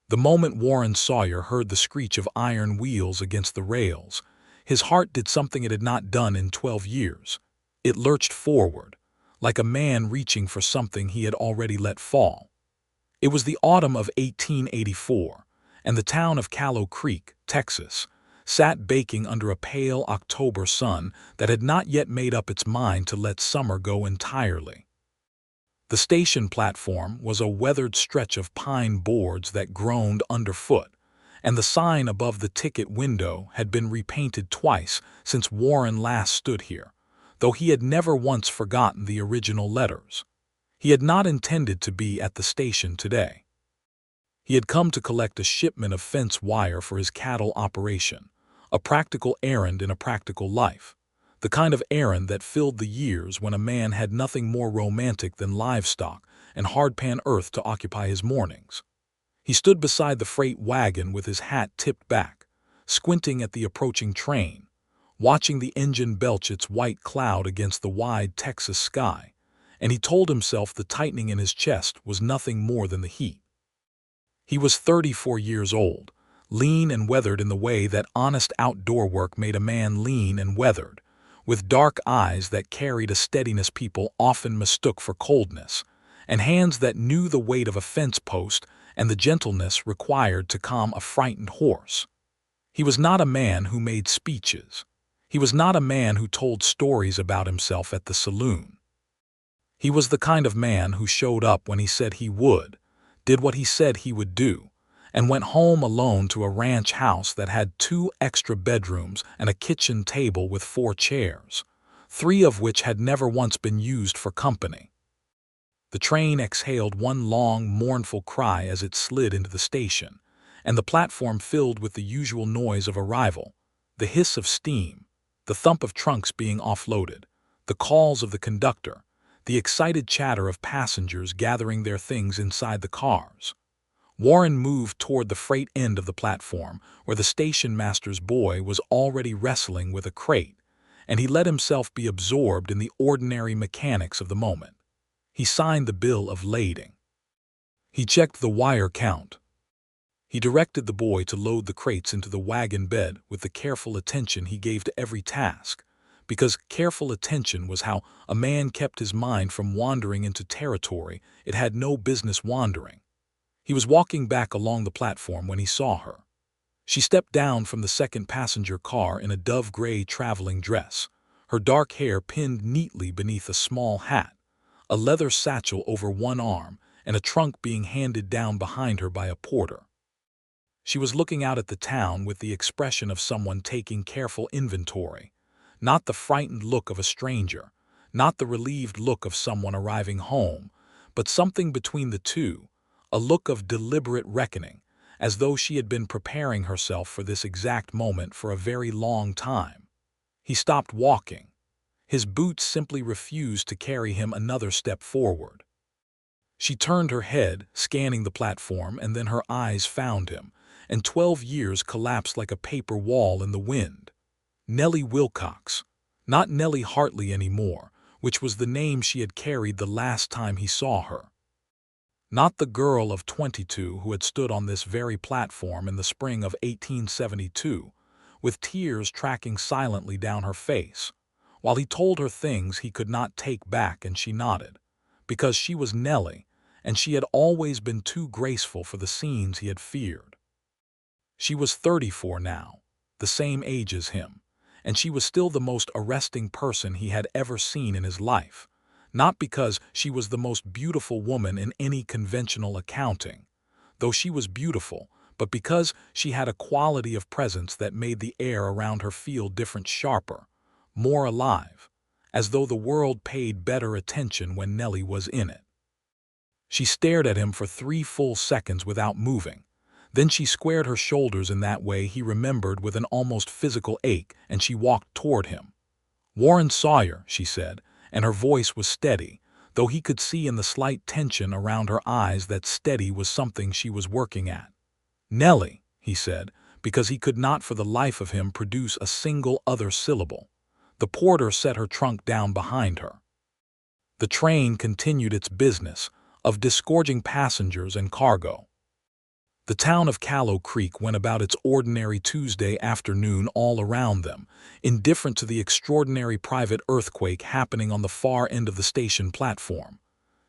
The moment Warren Sawyer heard the screech of iron wheels against the rails, his heart did something it had not done in 12 years. It lurched forward, like a man reaching for something he had already let fall. It was the autumn of 1884, and the town of Callow Creek, Texas, sat baking under a pale October sun that had not yet made up its mind to let summer go entirely. The station platform was a weathered stretch of pine boards that groaned underfoot, and the sign above the ticket window had been repainted twice since Warren last stood here, though he had never once forgotten the original letters. He had not intended to be at the station today. He had come to collect a shipment of fence wire for his cattle operation, a practical errand in a practical life, the kind of errand that filled the years when a man had nothing more romantic than livestock and hardpan earth to occupy his mornings. He stood beside the freight wagon with his hat tipped back, squinting at the approaching train, watching the engine belch its white cloud against the wide Texas sky, and he told himself the tightening in his chest was nothing more than the heat. He was 34 years old, lean and weathered in the way that honest outdoor work made a man lean and weathered, with dark eyes that carried a steadiness people often mistook for coldness, and hands that knew the weight of a fence post and the gentleness required to calm a frightened horse. He was not a man who made speeches. He was not a man who told stories about himself at the saloon. He was the kind of man who showed up when he said he would, did what he said he would do, and went home alone to a ranch house that had 2 extra bedrooms and a kitchen table with 4 chairs, 3 of which had never once been used for company. The train exhaled one long, mournful cry as it slid into the station, and the platform filled with the usual noise of arrival, the hiss of steam, the thump of trunks being offloaded, the calls of the conductor, the excited chatter of passengers gathering their things inside the cars. Warren moved toward the freight end of the platform, where the station master's boy was already wrestling with a crate, and he let himself be absorbed in the ordinary mechanics of the moment. He signed the bill of lading. He checked the wire count. He directed the boy to load the crates into the wagon bed with the careful attention he gave to every task, because careful attention was how a man kept his mind from wandering into territory it had no business wandering. He was walking back along the platform when he saw her. She stepped down from the second passenger car in a dove-gray traveling dress, her dark hair pinned neatly beneath a small hat, a leather satchel over one arm, and a trunk being handed down behind her by a porter. She was looking out at the town with the expression of someone taking careful inventory, not the frightened look of a stranger, not the relieved look of someone arriving home, but something between the two, a look of deliberate reckoning, as though she had been preparing herself for this exact moment for a very long time. He stopped walking. His boots simply refused to carry him another step forward. She turned her head, scanning the platform, and then her eyes found him, and 12 years collapsed like a paper wall in the wind. Nellie Wilcox, not Nellie Hartley anymore, which was the name she had carried the last time he saw her. Not the girl of 22 who had stood on this very platform in the spring of 1872, with tears tracking silently down her face, while he told her things he could not take back, and she nodded, because she was Nellie, and she had always been too graceful for the scenes he had feared. She was 34 now, the same age as him, and she was still the most arresting person he had ever seen in his life, not because she was the most beautiful woman in any conventional accounting, though she was beautiful, but because she had a quality of presence that made the air around her feel different, sharper, more alive, as though the world paid better attention when Nellie was in it. She stared at him for 3 full seconds without moving. Then she squared her shoulders in that way he remembered with an almost physical ache, and she walked toward him. "Warren Sawyer," she said, and her voice was steady, though he could see in the slight tension around her eyes that steady was something she was working at. "Nellie," he said, because he could not for the life of him produce a single other syllable. The porter set her trunk down behind her. The train continued its business of disgorging passengers and cargo. The town of Callow Creek went about its ordinary Tuesday afternoon all around them, indifferent to the extraordinary private earthquake happening on the far end of the station platform.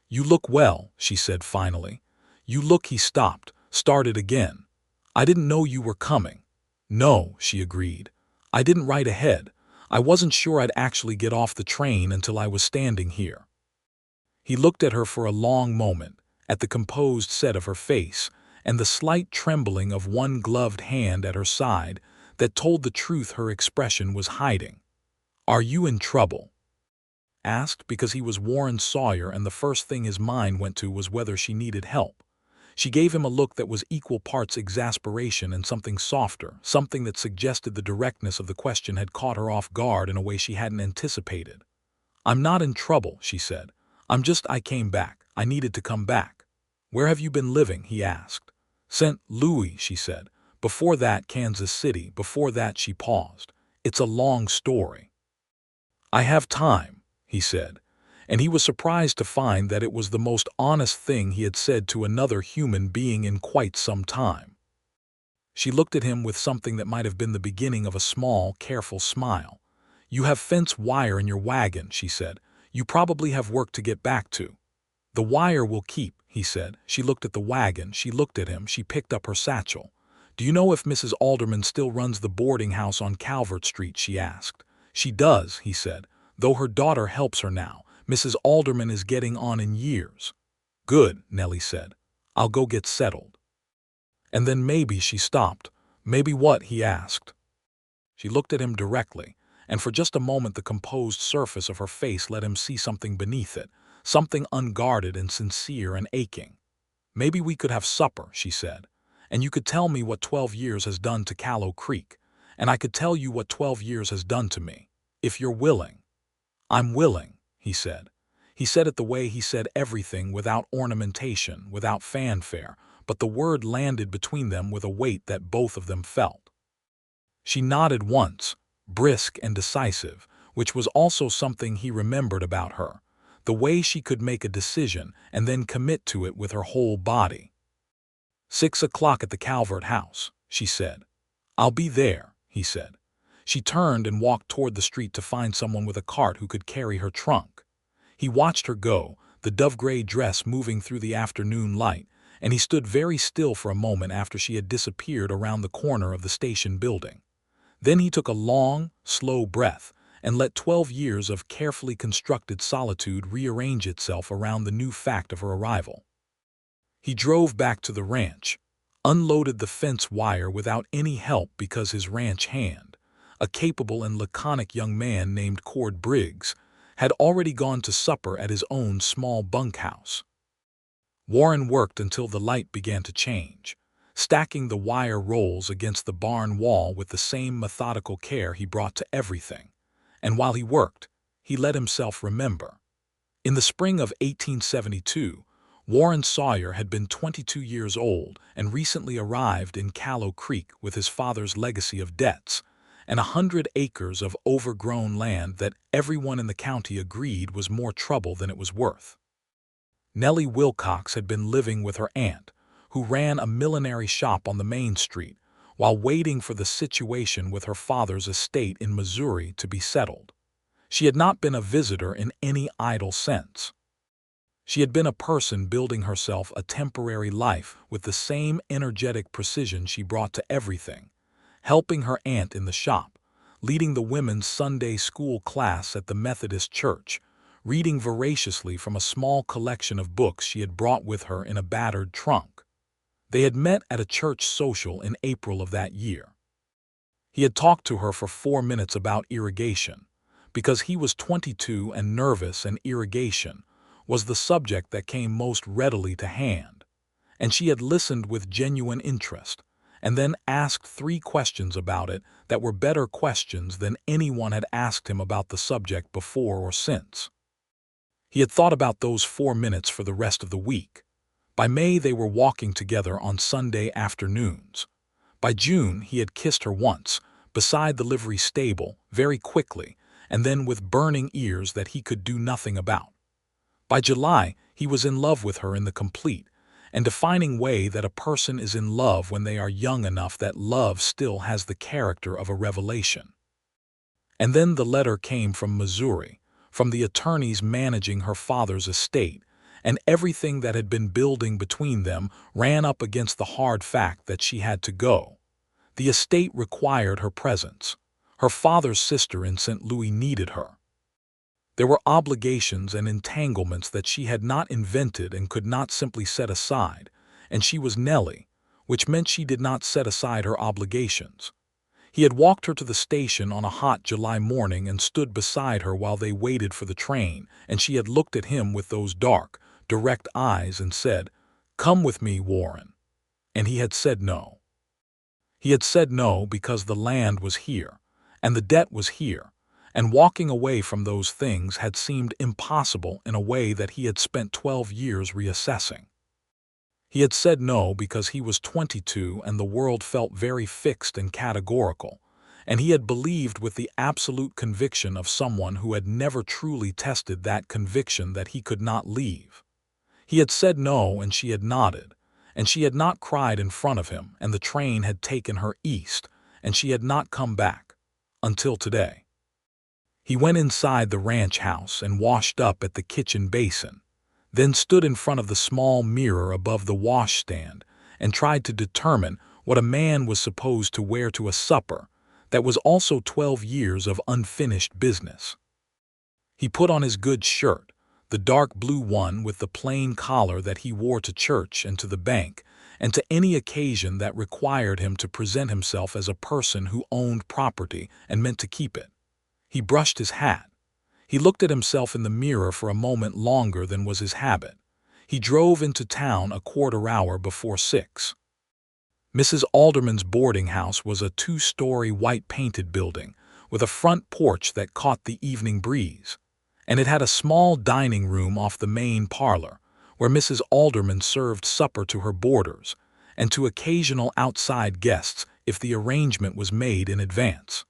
"You look well," she said finally. "You look—" He stopped, started again. "I didn't know you were coming." "No," she agreed. "I didn't write ahead. I wasn't sure I'd actually get off the train until I was standing here." He looked at her for a long moment, at the composed set of her face, and the slight trembling of one gloved hand at her side that told the truth her expression was hiding. "Are you in trouble?" Asked because he was Warren Sawyer, and the first thing his mind went to was whether she needed help. She gave him a look that was equal parts exasperation and something softer, something that suggested the directness of the question had caught her off guard in a way she hadn't anticipated. "I'm not in trouble," she said. I came back. I needed to come back." "Where have you been living?" he asked. "St. Louis," she said. "Before that, Kansas City. Before that," she paused. "It's a long story." "I have time," he said, and he was surprised to find that it was the most honest thing he had said to another human being in quite some time. She looked at him with something that might have been the beginning of a small, careful smile. "You have fence wire in your wagon," she said. "You probably have work to get back to." "The wire will keep," he said. She looked at the wagon, she looked at him, she picked up her satchel. "Do you know if Mrs. Alderman still runs the boarding house on Calvert Street?" she asked. "She does," he said, "though her daughter helps her now. Mrs. Alderman is getting on in years." "Good," Nellie said. "I'll go get settled." And then maybe she stopped. "Maybe what?" he asked. She looked at him directly, and for just a moment the composed surface of her face let him see something beneath it, something unguarded and sincere and aching. "Maybe we could have supper," she said, "and you could tell me what 12 years has done to Callow Creek, and I could tell you what 12 years has done to me, if you're willing." "I'm willing," he said. He said it the way he said everything, without ornamentation, without fanfare, but the word landed between them with a weight that both of them felt. She nodded once, brisk and decisive, which was also something he remembered about her, the way she could make a decision and then commit to it with her whole body. "6 o'clock at the Calvert house," she said. "I'll be there," he said. She turned and walked toward the street to find someone with a cart who could carry her trunk. He watched her go, the dove-gray dress moving through the afternoon light, and he stood very still for a moment after she had disappeared around the corner of the station building. Then he took a long, slow breath and let 12 years of carefully constructed solitude rearrange itself around the new fact of her arrival. He drove back to the ranch, unloaded the fence wire without any help because his ranch hand, a capable and laconic young man named Cord Briggs, had already gone to supper at his own small bunkhouse. Warren worked until the light began to change, stacking the wire rolls against the barn wall with the same methodical care he brought to everything. And while he worked, he let himself remember. In the spring of 1872, Warren Sawyer had been 22 years old and recently arrived in Callow Creek with his father's legacy of debts and 100 acres of overgrown land that everyone in the county agreed was more trouble than it was worth. Nellie Wilcox had been living with her aunt, who ran a millinery shop on the main street, while waiting for the situation with her father's estate in Missouri to be settled. She had not been a visitor in any idle sense. She had been a person building herself a temporary life with the same energetic precision she brought to everything, helping her aunt in the shop, leading the women's Sunday school class at the Methodist church, reading voraciously from a small collection of books she had brought with her in a battered trunk. They had met at a church social in April of that year. He had talked to her for 4 minutes about irrigation, because he was 22 and nervous, and irrigation was the subject that came most readily to hand, and she had listened with genuine interest, and then asked 3 questions about it that were better questions than anyone had asked him about the subject before or since. He had thought about those 4 minutes for the rest of the week. By May they were walking together on Sunday afternoons. By June he had kissed her once, beside the livery stable, very quickly, and then with burning ears that he could do nothing about. By July he was in love with her in the complete, and defining way that a person is in love when they are young enough that love still has the character of a revelation. And then the letter came from Missouri, from the attorneys managing her father's estate, and everything that had been building between them ran up against the hard fact that she had to go. The estate required her presence. Her father's sister in St. Louis needed her. There were obligations and entanglements that she had not invented and could not simply set aside, and she was Nellie, which meant she did not set aside her obligations. He had walked her to the station on a hot July morning and stood beside her while they waited for the train, and she had looked at him with those dark, direct eyes and said, "Come with me, Warren." And he had said no. He had said no because the land was here, and the debt was here, and walking away from those things had seemed impossible in a way that he had spent 12 years reassessing. He had said no because he was 22 and the world felt very fixed and categorical, and he had believed with the absolute conviction of someone who had never truly tested that conviction that he could not leave. He had said no and she had nodded, and she had not cried in front of him, and the train had taken her east, and she had not come back. Until today. He went inside the ranch house and washed up at the kitchen basin, then stood in front of the small mirror above the washstand and tried to determine what a man was supposed to wear to a supper that was also 12 years of unfinished business. He put on his good shirt, the dark blue one with the plain collar that he wore to church and to the bank, and to any occasion that required him to present himself as a person who owned property and meant to keep it. He brushed his hat. He looked at himself in the mirror for a moment longer than was his habit. He drove into town a quarter hour before 6. Mrs. Alderman's boarding house was a 2-story white-painted building with a front porch that caught the evening breeze, and it had a small dining room off the main parlor where Mrs. Alderman served supper to her boarders and to occasional outside guests if the arrangement was made in advance.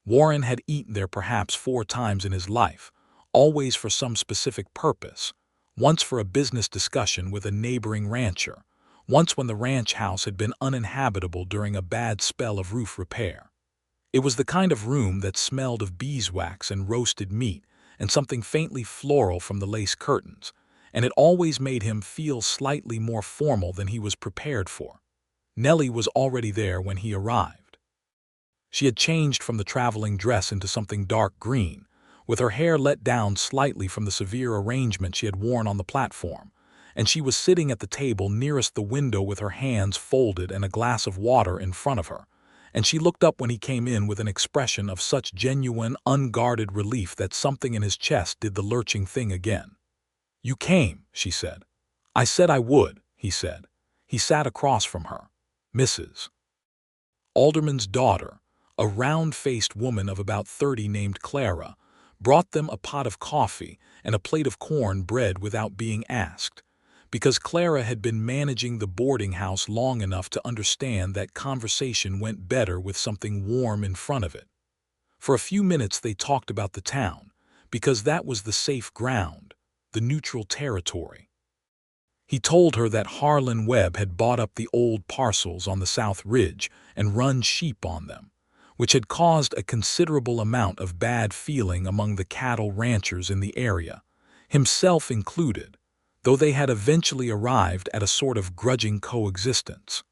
Warren had eaten there perhaps 4 times in his life, always for some specific purpose, once for a business discussion with a neighboring rancher, once when the ranch house had been uninhabitable during a bad spell of roof repair. It was the kind of room that smelled of beeswax and roasted meat and something faintly floral from the lace curtains, and it always made him feel slightly more formal than he was prepared for. Nellie was already there when he arrived. She had changed from the traveling dress into something dark green, with her hair let down slightly from the severe arrangement she had worn on the platform, and she was sitting at the table nearest the window with her hands folded and a glass of water in front of her, and she looked up when he came in with an expression of such genuine, unguarded relief that something in his chest did the lurching thing again. "You came," she said. "I said I would," he said. He sat across from her. Mrs. Alderman's daughter, a round-faced woman of about 30 named Clara, brought them a pot of coffee and a plate of corn bread without being asked, because Clara had been managing the boarding house long enough to understand that conversation went better with something warm in front of it. For a few minutes they talked about the town, because that was the safe ground, the neutral territory. He told her that Harlan Webb had bought up the old parcels on the South Ridge and run sheep on them, which had caused a considerable amount of bad feeling among the cattle ranchers in the area, himself included, though they had eventually arrived at a sort of grudging coexistence.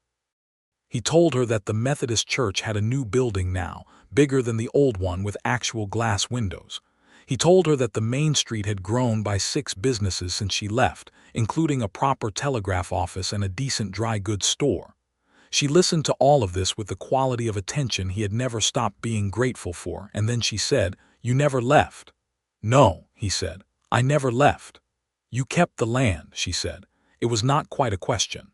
He told her that the Methodist Church had a new building now, bigger than the old one with actual glass windows. He told her that the main street had grown by 6 businesses since she left, including a proper telegraph office and a decent dry goods store. She listened to all of this with the quality of attention he had never stopped being grateful for, and then she said, "You never left." "No," he said, "I never left." "You kept the land," she said. It was not quite a question.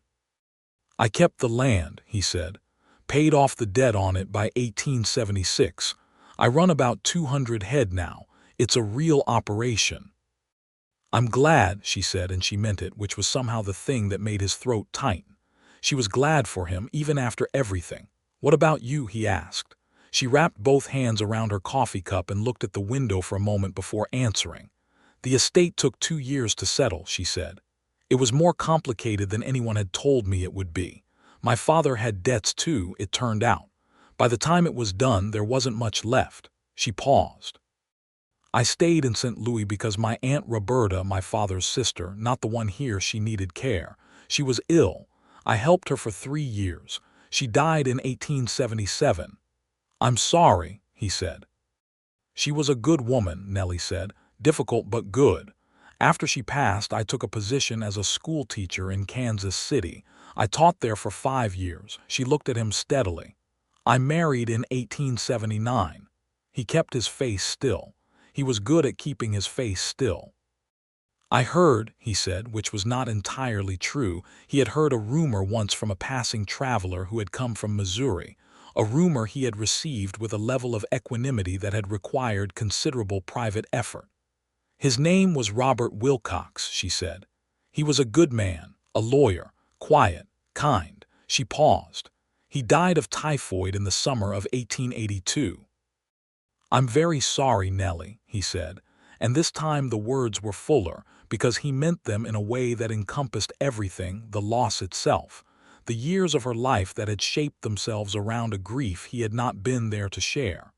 "I kept the land," he said, "paid off the debt on it by 1876. I run about 200 head now. It's a real operation." "I'm glad," she said, and she meant it, which was somehow the thing that made his throat tighten. She was glad for him, even after everything. "What about you?" he asked. She wrapped both hands around her coffee cup and looked at the window for a moment before answering. "The estate took 2 years to settle," she said. It was more complicated than anyone had told me it would be. My father had debts too, it turned out. By the time it was done, there wasn't much left. She paused. I stayed in St. Louis because my Aunt Roberta, my father's sister, not the one here, she needed care. She was ill. I helped her for 3 years. She died in 1877. I'm sorry, he said. She was a good woman, Nellie said. Difficult but good. After she passed, I took a position as a school teacher in Kansas City. I taught there for 5 years. She looked at him steadily. I married in 1879. He kept his face still. He was good at keeping his face still. I heard, he said, which was not entirely true, he had heard a rumor once from a passing traveler who had come from Missouri, a rumor he had received with a level of equanimity that had required considerable private effort. His name was Robert Wilcox, she said. He was a good man, a lawyer, quiet, kind. She paused. He died of typhoid in the summer of 1882. I'm very sorry, Nellie, he said, and this time the words were fuller because he meant them in a way that encompassed everything, the loss itself, the years of her life that had shaped themselves around a grief he had not been there to share.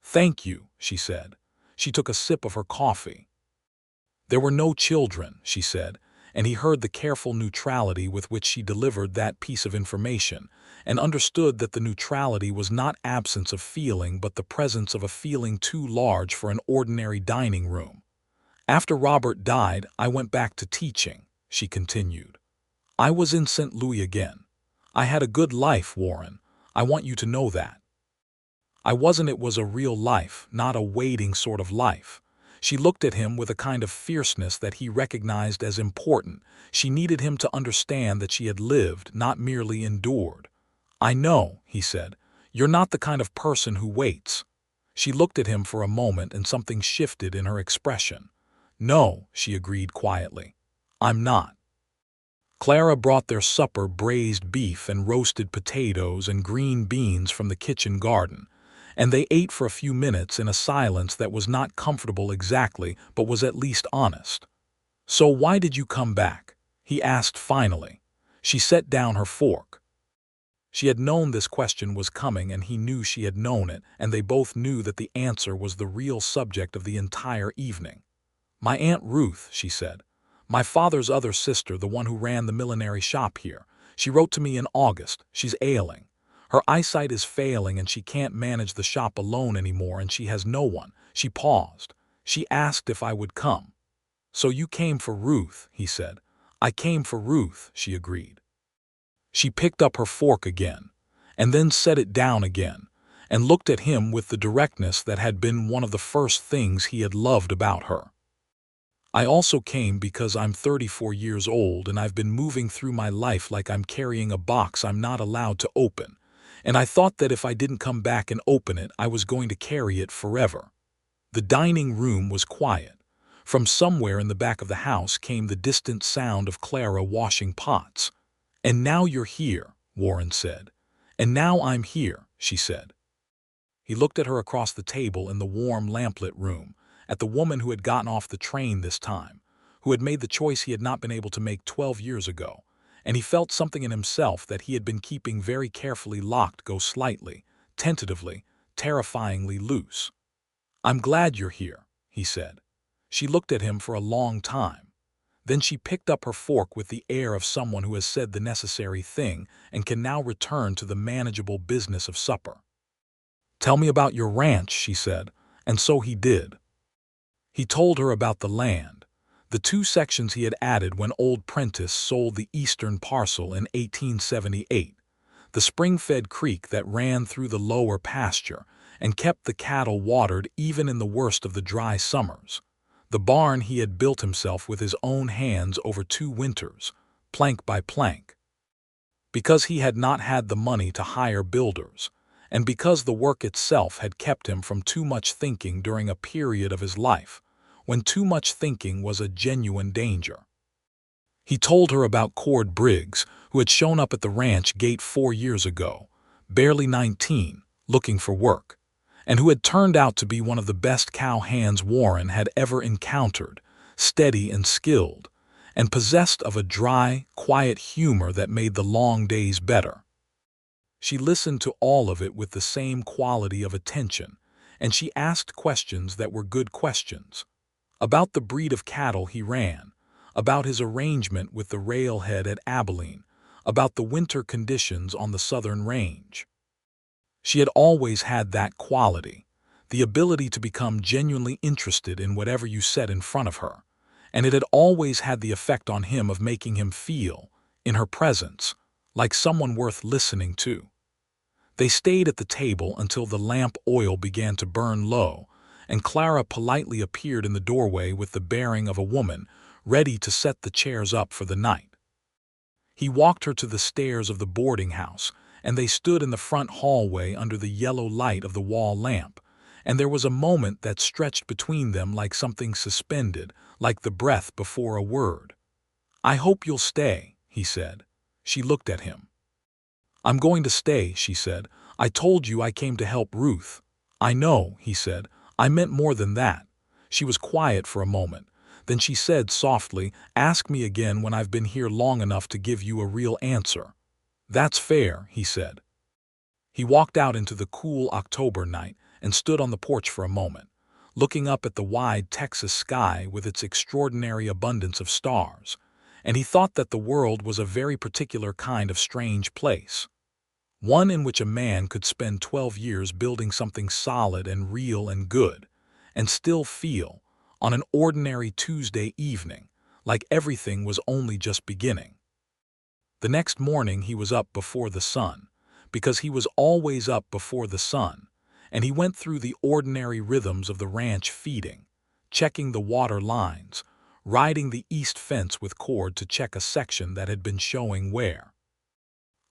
Thank you, she said. She took a sip of her coffee. There were no children, she said, and he heard the careful neutrality with which she delivered that piece of information, and understood that the neutrality was not absence of feeling but the presence of a feeling too large for an ordinary dining room. After Robert died, I went back to teaching, she continued. I was in St. Louis again. I had a good life, Warren. I want you to know that. I wasn't. It was a real life, not a waiting sort of life. She looked at him with a kind of fierceness that he recognized as important. She needed him to understand that she had lived, not merely endured. I know, he said. You're not the kind of person who waits. She looked at him for a moment and something shifted in her expression. No, she agreed quietly. I'm not. Clara brought their supper, braised beef and roasted potatoes and green beans from the kitchen garden, and they ate for a few minutes in a silence that was not comfortable exactly, but was at least honest. So why did you come back? He asked finally. She set down her fork. She had known this question was coming, and he knew she had known it, and they both knew that the answer was the real subject of the entire evening. My Aunt Ruth, she said. My father's other sister, the one who ran the millinery shop here. She wrote to me in August. She's ailing. Her eyesight is failing and she can't manage the shop alone anymore, and she has no one. She paused. She asked if I would come. So you came for Ruth, he said. I came for Ruth, she agreed. She picked up her fork again, and then set it down again, and looked at him with the directness that had been one of the first things he had loved about her. I also came because I'm 34 years old and I've been moving through my life like I'm carrying a box I'm not allowed to open, and I thought that if I didn't come back and open it, I was going to carry it forever. The dining room was quiet. From somewhere in the back of the house came the distant sound of Clara washing pots. And now you're here, Warren said. And now I'm here, she said. He looked at her across the table in the warm lamplit room, at the woman who had gotten off the train this time, who had made the choice he had not been able to make 12 years ago, and he felt something in himself that he had been keeping very carefully locked go slightly, tentatively, terrifyingly loose. I'm glad you're here, he said. She looked at him for a long time. Then she picked up her fork with the air of someone who has said the necessary thing and can now return to the manageable business of supper. Tell me about your ranch, she said, and so he did. He told her about the land, the 2 sections he had added when old Prentice sold the eastern parcel in 1878, the spring-fed creek that ran through the lower pasture and kept the cattle watered even in the worst of the dry summers, the barn he had built himself with his own hands over 2 winters, plank by plank. Because he had not had the money to hire builders, and because the work itself had kept him from too much thinking during a period of his life, when too much thinking was a genuine danger. He told her about Cord Briggs, who had shown up at the ranch gate 4 years ago, barely 19, looking for work, and who had turned out to be one of the best cow hands Warren had ever encountered, steady and skilled, and possessed of a dry, quiet humor that made the long days better. She listened to all of it with the same quality of attention, and she asked questions that were good questions. About the breed of cattle he ran, about his arrangement with the railhead at Abilene, about the winter conditions on the southern range. She had always had that quality, the ability to become genuinely interested in whatever you said in front of her, and it had always had the effect on him of making him feel, in her presence, like someone worth listening to. They stayed at the table until the lamp oil began to burn low, and Clara politely appeared in the doorway with the bearing of a woman ready to set the chairs up for the night. He walked her to the stairs of the boarding house, and they stood in the front hallway under the yellow light of the wall lamp, and there was a moment that stretched between them like something suspended, like the breath before a word. "I hope you'll stay," he said. She looked at him. "I'm going to stay," she said. "I told you I came to help Ruth." "I know," he said. "I meant more than that." She was quiet for a moment. Then she said softly, "Ask me again when I've been here long enough to give you a real answer." "That's fair," he said. He walked out into the cool October night and stood on the porch for a moment, looking up at the wide Texas sky with its extraordinary abundance of stars, and he thought that the world was a very particular kind of strange place. One in which a man could spend 12 years building something solid and real and good, and still feel, on an ordinary Tuesday evening, like everything was only just beginning. The next morning he was up before the sun, because he was always up before the sun, and he went through the ordinary rhythms of the ranch feeding, checking the water lines, riding the east fence with Cord to check a section that had been showing wear.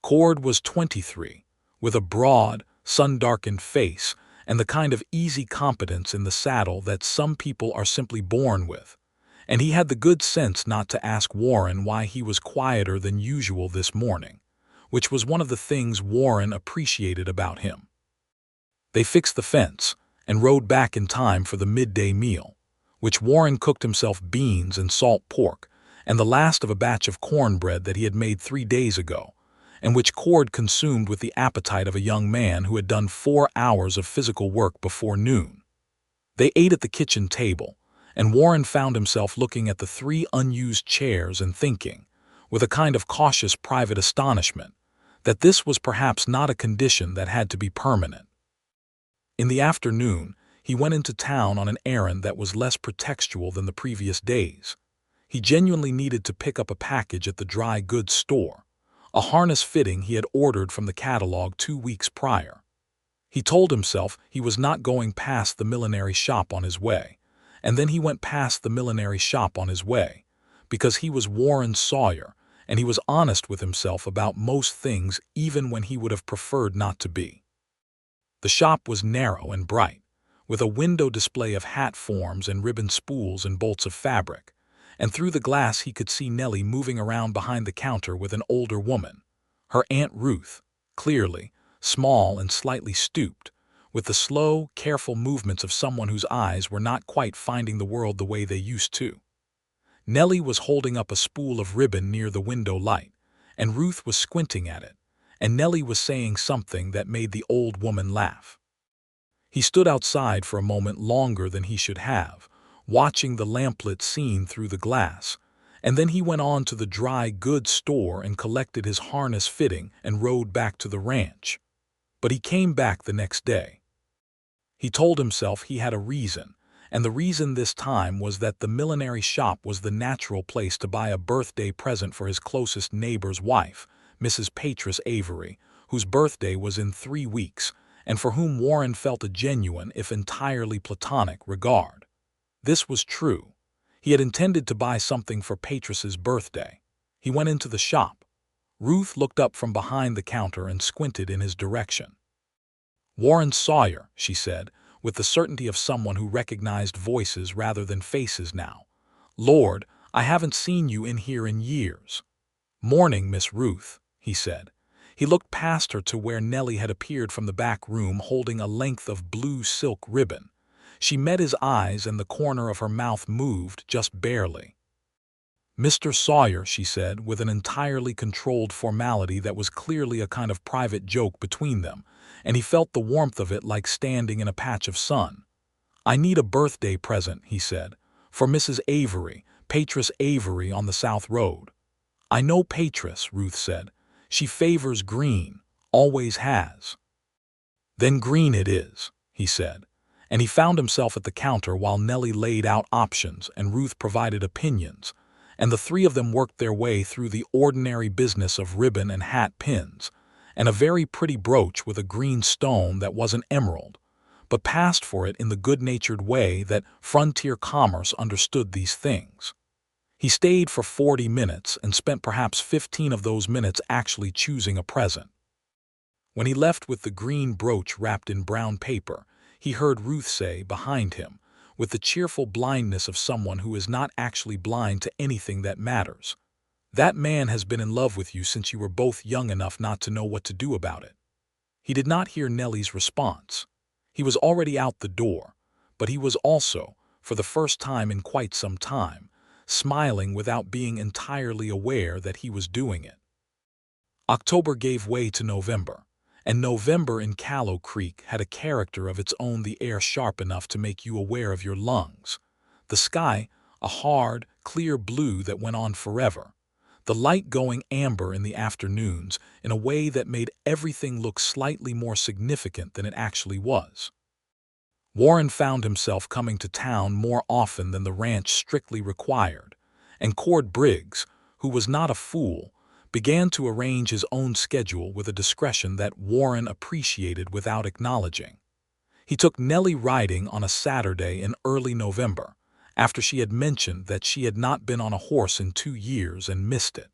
Cord was 23, with a broad, sun-darkened face and the kind of easy competence in the saddle that some people are simply born with, and he had the good sense not to ask Warren why he was quieter than usual this morning, which was one of the things Warren appreciated about him. They fixed the fence and rode back in time for the midday meal, which Warren cooked himself beans and salt pork and the last of a batch of cornbread that he had made 3 days ago, and which Cord consumed with the appetite of a young man who had done 4 hours of physical work before noon. They ate at the kitchen table, and Warren found himself looking at the 3 unused chairs and thinking, with a kind of cautious private astonishment, that this was perhaps not a condition that had to be permanent. In the afternoon, he went into town on an errand that was less pretextual than the previous days. He genuinely needed to pick up a package at the dry goods store, a harness fitting he had ordered from the catalog 2 weeks prior. He told himself he was not going past the millinery shop on his way, and then he went past the millinery shop on his way, because he was Warren Sawyer, and he was honest with himself about most things even when he would have preferred not to be. The shop was narrow and bright, with a window display of hat forms and ribbon spools and bolts of fabric, and through the glass he could see Nellie moving around behind the counter with an older woman, her Aunt Ruth, clearly, small and slightly stooped, with the slow, careful movements of someone whose eyes were not quite finding the world the way they used to. Nellie was holding up a spool of ribbon near the window light, and Ruth was squinting at it, and Nellie was saying something that made the old woman laugh. He stood outside for a moment longer than he should have, watching the lamplit scene through the glass, and then he went on to the dry goods store and collected his harness fitting and rode back to the ranch. But he came back the next day. He told himself he had a reason, and the reason this time was that the millinery shop was the natural place to buy a birthday present for his closest neighbor's wife, Mrs. Patris Avery, whose birthday was in 3 weeks, and for whom Warren felt a genuine, if entirely platonic, regard. This was true. He had intended to buy something for Patris's birthday. He went into the shop. Ruth looked up from behind the counter and squinted in his direction. "Warren Sawyer," she said, with the certainty of someone who recognized voices rather than faces now. "Lord, I haven't seen you in here in years." "Morning, Miss Ruth," he said. He looked past her to where Nellie had appeared from the back room holding a length of blue silk ribbon. She met his eyes and the corner of her mouth moved just barely. "Mr. Sawyer," she said, with an entirely controlled formality that was clearly a kind of private joke between them, and he felt the warmth of it like standing in a patch of sun. "I need a birthday present," he said, "for Mrs. Avery, Patris Avery on the South Road." "I know Patris," Ruth said. "She favors green, always has." "Then green it is," he said, and he found himself at the counter while Nellie laid out options and Ruth provided opinions, and the three of them worked their way through the ordinary business of ribbon and hat pins, and a very pretty brooch with a green stone that wasn't emerald, but passed for it in the good-natured way that frontier commerce understood these things. He stayed for 40 minutes and spent perhaps 15 of those minutes actually choosing a present. When he left with the green brooch wrapped in brown paper, he heard Ruth say behind him, with the cheerful blindness of someone who is not actually blind to anything that matters, "That man has been in love with you since you were both young enough not to know what to do about it." He did not hear Nellie's response. He was already out the door, but he was also, for the first time in quite some time, smiling without being entirely aware that he was doing it. October gave way to November, and November in Callow Creek had a character of its own, the air sharp enough to make you aware of your lungs, the sky a hard, clear blue that went on forever, the light going amber in the afternoons in a way that made everything look slightly more significant than it actually was. Warren found himself coming to town more often than the ranch strictly required, and Cord Briggs, who was not a fool, began to arrange his own schedule with a discretion that Warren appreciated without acknowledging. He took Nellie riding on a Saturday in early November, after she had mentioned that she had not been on a horse in 2 years and missed it.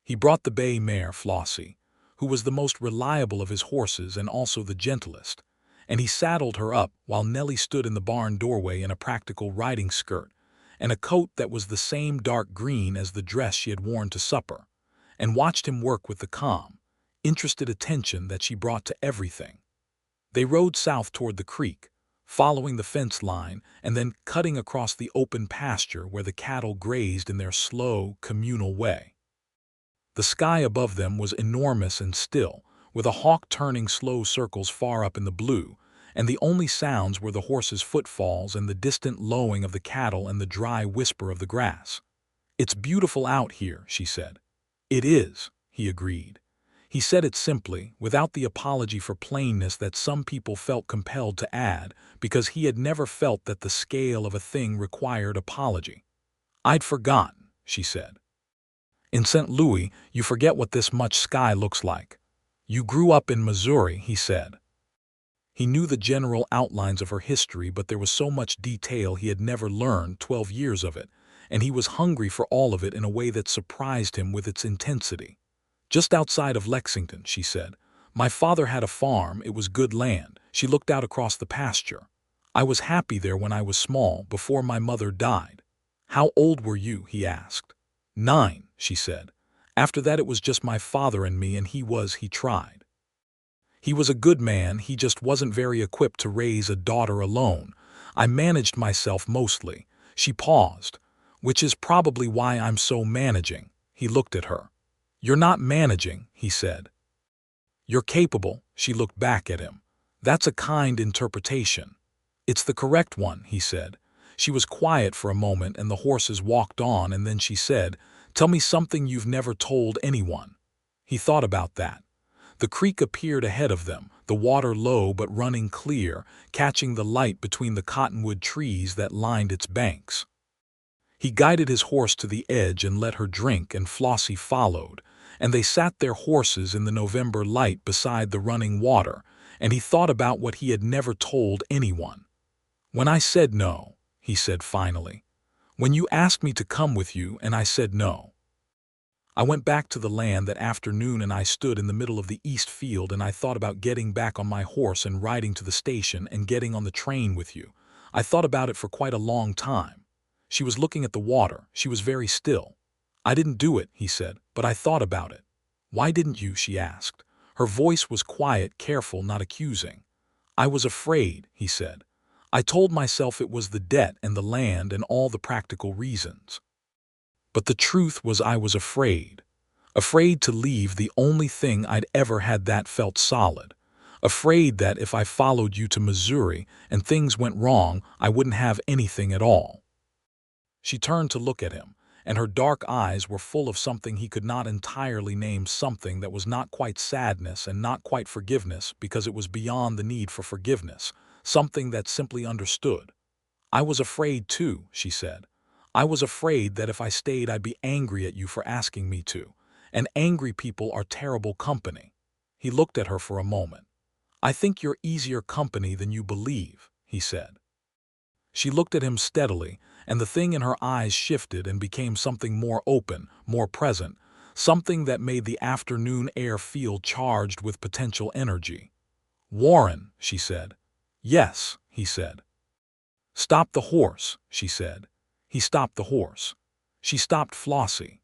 He brought the bay mare Flossie, who was the most reliable of his horses and also the gentlest, and he saddled her up while Nellie stood in the barn doorway in a practical riding skirt and a coat that was the same dark green as the dress she had worn to supper, and watched him work with the calm, interested attention that she brought to everything. They rode south toward the creek, following the fence line and then cutting across the open pasture where the cattle grazed in their slow, communal way. The sky above them was enormous and still, with a hawk turning slow circles far up in the blue, and the only sounds were the horses' footfalls and the distant lowing of the cattle and the dry whisper of the grass. "It's beautiful out here," she said. "It is," he agreed. He said it simply, without the apology for plainness that some people felt compelled to add, because he had never felt that the scale of a thing required apology. "I'd forgotten," she said. "In St. Louis, you forget what this much sky looks like. You grew up in Missouri," he said. He knew the general outlines of her history, but there was so much detail he had never learned, 12 years of it, and he was hungry for all of it in a way that surprised him with its intensity. "Just outside of Lexington," she said. "My father had a farm, it was good land." She looked out across the pasture. "I was happy there when I was small, before my mother died." "How old were you?" he asked. 9, she said. "After that it was just my father and me, and he tried. He was a good man, he just wasn't very equipped to raise a daughter alone. I managed myself mostly." She paused. "Which is probably why I'm so managing." He looked at her. "You're not managing," he said. "You're capable." She looked back at him. "That's a kind interpretation." "It's the correct one," he said. She was quiet for a moment and the horses walked on, and then she said, "Tell me something you've never told anyone." He thought about that. The creek appeared ahead of them, the water low but running clear, catching the light between the cottonwood trees that lined its banks. He guided his horse to the edge and let her drink, and Flossie followed, and they sat their horses in the November light beside the running water, and he thought about what he had never told anyone. "When I said no," he said finally. "When you asked me to come with you and I said no. I went back to the land that afternoon and I stood in the middle of the east field and I thought about getting back on my horse and riding to the station and getting on the train with you. I thought about it for quite a long time." She was looking at the water. She was very still. "I didn't do it," he said, "but I thought about it." "Why didn't you?" she asked. Her voice was quiet, careful, not accusing. "I was afraid," he said. "I told myself it was the debt and the land and all the practical reasons." But the truth was I was afraid. Afraid to leave the only thing I'd ever had that felt solid. Afraid that if I followed you to Missouri and things went wrong, I wouldn't have anything at all. She turned to look at him, and her dark eyes were full of something he could not entirely name, something that was not quite sadness and not quite forgiveness because it was beyond the need for forgiveness, something that simply understood. I was afraid too, she said. I was afraid that if I stayed I'd be angry at you for asking me to, and angry people are terrible company. He looked at her for a moment. I think you're easier company than you believe, he said. She looked at him steadily, and the thing in her eyes shifted and became something more open, more present, something that made the afternoon air feel charged with potential energy. Warren, she said. Yes, he said. Stop the horse, she said. He stopped the horse. She stopped Flossie.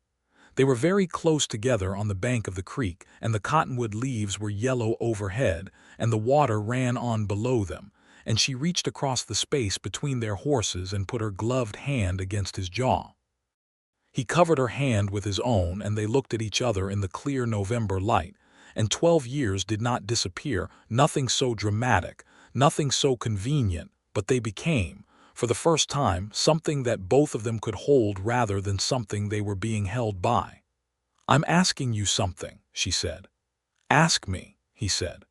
They were very close together on the bank of the creek, and the cottonwood leaves were yellow overhead, and the water ran on below them, and she reached across the space between their horses and put her gloved hand against his jaw. He covered her hand with his own, and they looked at each other in the clear November light, and 12 years did not disappear, nothing so dramatic, nothing so convenient, but they became, for the first time, something that both of them could hold rather than something they were being held by. I'm asking you something, she said. Ask me, he said.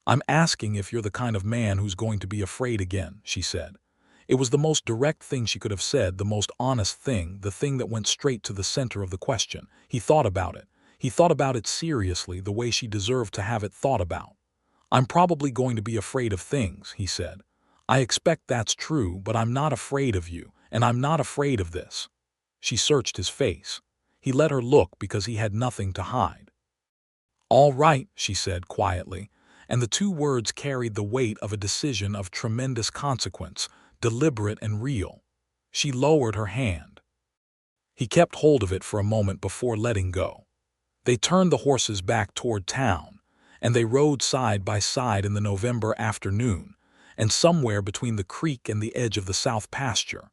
I'm asking if you're the kind of man who's going to be afraid again, she said. It was the most direct thing she could have said, the most honest thing, the thing that went straight to the center of the question. He thought about it. He thought about it seriously, the way she deserved to have it thought about. I'm probably going to be afraid of things, he said. I expect that's true, but I'm not afraid of you, and I'm not afraid of this. She searched his face. He let her look because he had nothing to hide. All right, she said quietly, and the two words carried the weight of a decision of tremendous consequence, deliberate and real. She lowered her hand. He kept hold of it for a moment before letting go. They turned the horses back toward town, and they rode side by side in the November afternoon, and somewhere between the creek and the edge of the south pasture,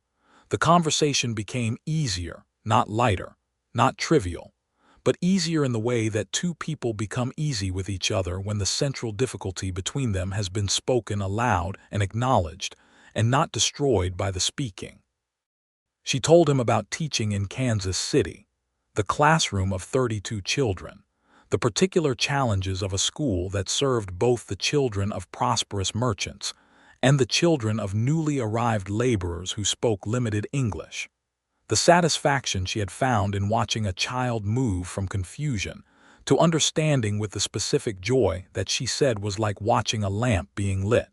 the conversation became easier, not lighter, not trivial, but easier in the way that two people become easy with each other when the central difficulty between them has been spoken aloud and acknowledged, and not destroyed by the speaking. She told him about teaching in Kansas City, the classroom of 32 children, the particular challenges of a school that served both the children of prosperous merchants and the children of newly arrived laborers who spoke limited English. The satisfaction she had found in watching a child move from confusion to understanding with the specific joy that she said was like watching a lamp being lit.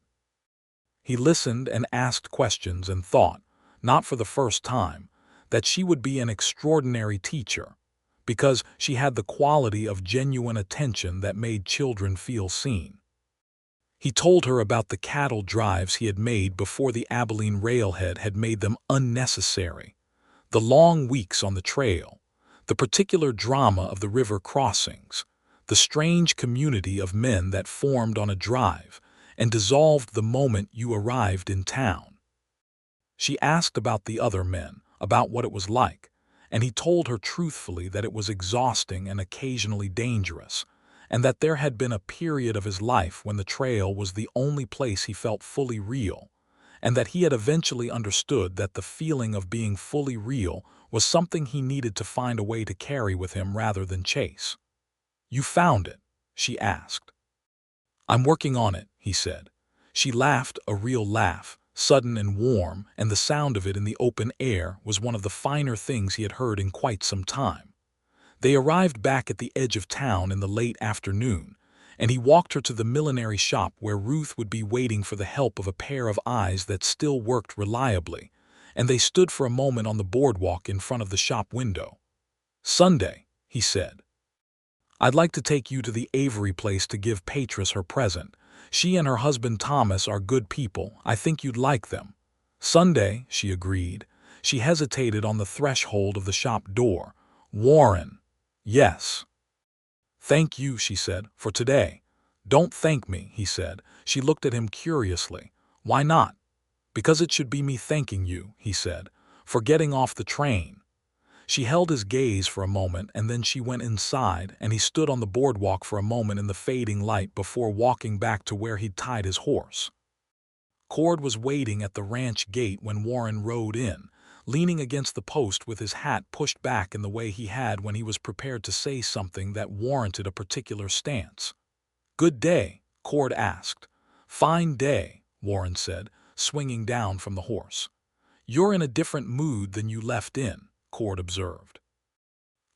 He listened and asked questions and thought, not for the first time, that she would be an extraordinary teacher, because she had the quality of genuine attention that made children feel seen. He told her about the cattle drives he had made before the Abilene railhead had made them unnecessary, the long weeks on the trail, the particular drama of the river crossings, the strange community of men that formed on a drive and dissolved the moment you arrived in town. She asked about the other men, about what it was like, and he told her truthfully that it was exhausting and occasionally dangerous, and that there had been a period of his life when the trail was the only place he felt fully real, and that he had eventually understood that the feeling of being fully real was something he needed to find a way to carry with him rather than chase. You found it? She asked. I'm working on it, he said. She laughed, a real laugh, sudden and warm, and the sound of it in the open air was one of the finer things he had heard in quite some time. They arrived back at the edge of town in the late afternoon, and he walked her to the millinery shop where Ruth would be waiting for the help of a pair of eyes that still worked reliably, and they stood for a moment on the boardwalk in front of the shop window. Sunday, he said. I'd like to take you to the Avery place to give Patris her present. She and her husband Thomas are good people. I think you'd like them. Sunday, she agreed. She hesitated on the threshold of the shop door. Warren. Yes. Thank you, she said, for today. Don't thank me, he said. She looked at him curiously. Why not? Because it should be me thanking you, he said, for getting off the train. She held his gaze for a moment, and then she went inside, and he stood on the boardwalk for a moment in the fading light before walking back to where he'd tied his horse. Cord was waiting at the ranch gate when Warren rode in, leaning against the post with his hat pushed back in the way he had when he was prepared to say something that warranted a particular stance. "Good day?" Cord asked. "Fine day," Warren said, swinging down from the horse. "You're in a different mood than you left in," Cord observed.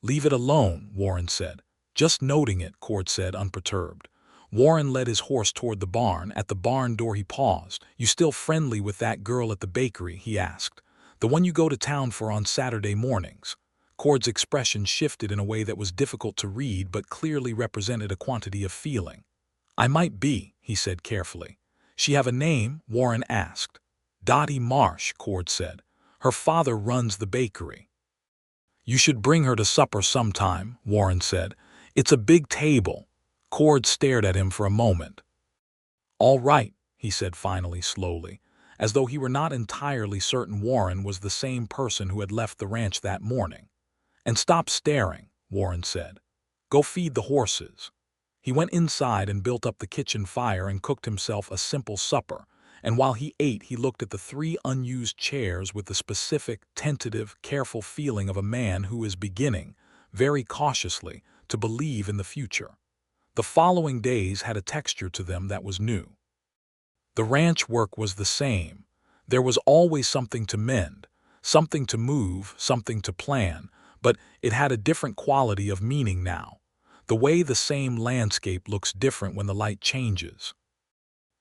"Leave it alone," Warren said. "Just noting it," Cord said, unperturbed. Warren led his horse toward the barn. At the barn door he paused. "You still friendly with that girl at the bakery?" he asked. "The one you go to town for on Saturday mornings?" Cord's expression shifted in a way that was difficult to read but clearly represented a quantity of feeling. "I might be," he said carefully. "She have a name?" Warren asked. "Dottie Marsh," Cord said. "Her father runs the bakery." "You should bring her to supper sometime," Warren said. "It's a big table." Cord stared at him for a moment. "All right," he said finally, slowly, as though he were not entirely certain Warren was the same person who had left the ranch that morning. "And stop staring," Warren said. "Go feed the horses." He went inside and built up the kitchen fire and cooked himself a simple supper, and while he ate he looked at the 3 unused chairs with the specific, tentative, careful feeling of a man who is beginning, very cautiously, to believe in the future. The following days had a texture to them that was new. The ranch work was the same. There was always something to mend, something to move, something to plan, but it had a different quality of meaning now, the way the same landscape looks different when the light changes.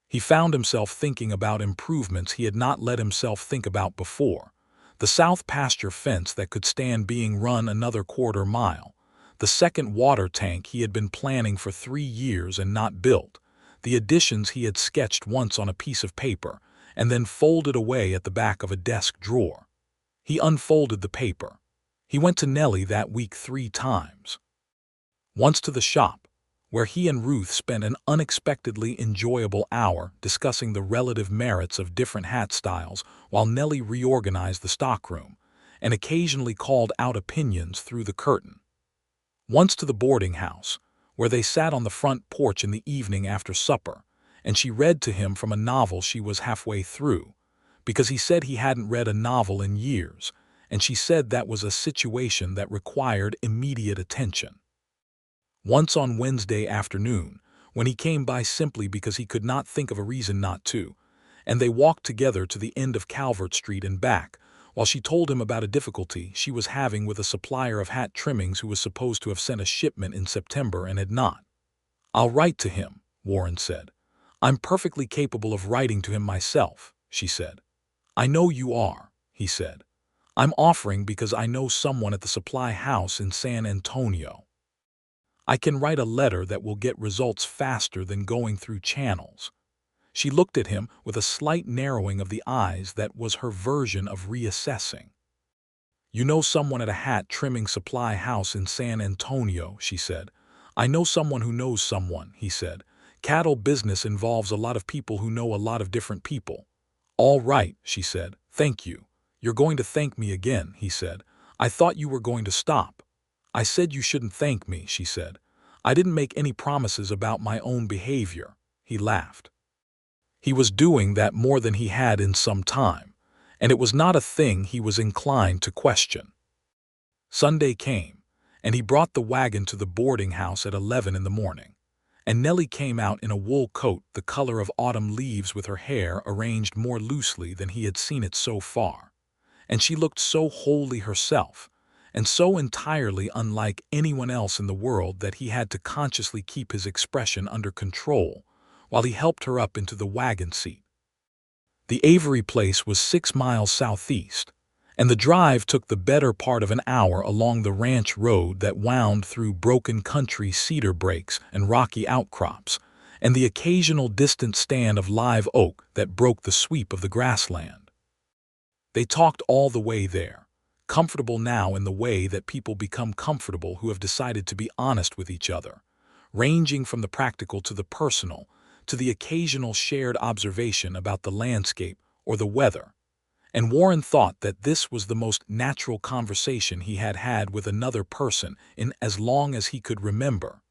He found himself thinking about improvements he had not let himself think about before. The south pasture fence that could stand being run another quarter mile. The second water tank he had been planning for 3 years and not built. The additions he had sketched once on a piece of paper and then folded away at the back of a desk drawer. He unfolded the paper. He went to Nellie that week 3 times. Once to the shop, where he and Ruth spent an unexpectedly enjoyable hour discussing the relative merits of different hat styles while Nellie reorganized the stockroom and occasionally called out opinions through the curtain. Once to the boarding house, where they sat on the front porch in the evening after supper, and she read to him from a novel she was halfway through, because he said he hadn't read a novel in years, and she said that was a situation that required immediate attention. Once on Wednesday afternoon, when he came by simply because he could not think of a reason not to, and they walked together to the end of Calvert Street and back, while she told him about a difficulty she was having with a supplier of hat trimmings who was supposed to have sent a shipment in September and had not. "I'll write to him," Warren said. "I'm perfectly capable of writing to him myself," she said. "I know you are," he said. "I'm offering because I know someone at the supply house in San Antonio. I can write a letter that will get results faster than going through channels." She looked at him with a slight narrowing of the eyes that was her version of reassessing. "You know someone at a hat trimming supply house in San Antonio," she said. "I know someone who knows someone," he said. "Cattle business involves a lot of people who know a lot of different people." "All right," she said. "Thank you." "You're going to thank me again," he said. "I thought you were going to stop." "I said you shouldn't thank me," she said. "I didn't make any promises about my own behavior." He laughed. He was doing that more than he had in some time, and it was not a thing he was inclined to question. Sunday came, and he brought the wagon to the boarding house at 11 in the morning, and Nellie came out in a wool coat the color of autumn leaves with her hair arranged more loosely than he had seen it so far, and she looked so wholly herself, and so entirely unlike anyone else in the world that he had to consciously keep his expression under control while he helped her up into the wagon seat. The Avery place was 6 miles southeast, and the drive took the better part of an hour along the ranch road that wound through broken country cedar breaks and rocky outcrops, and the occasional distant stand of live oak that broke the sweep of the grassland. They talked all the way there, comfortable now in the way that people become comfortable who have decided to be honest with each other, ranging from the practical to the personal, to the occasional shared observation about the landscape or the weather, and Warren thought that this was the most natural conversation he had had with another person in as long as he could remember.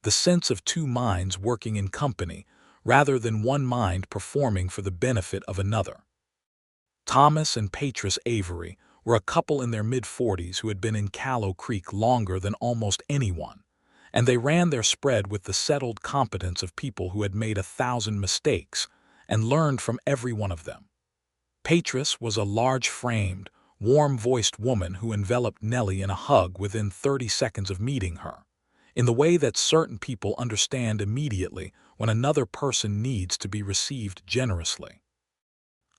The sense of two minds working in company, rather than one mind performing for the benefit of another. Thomas and Patris Avery were a couple in their mid-40s who had been in Callow Creek longer than almost anyone, and they ran their spread with the settled competence of people who had made 1,000 mistakes and learned from every one of them. Patris was a large-framed, warm-voiced woman who enveloped Nellie in a hug within 30 seconds of meeting her, in the way that certain people understand immediately when another person needs to be received generously.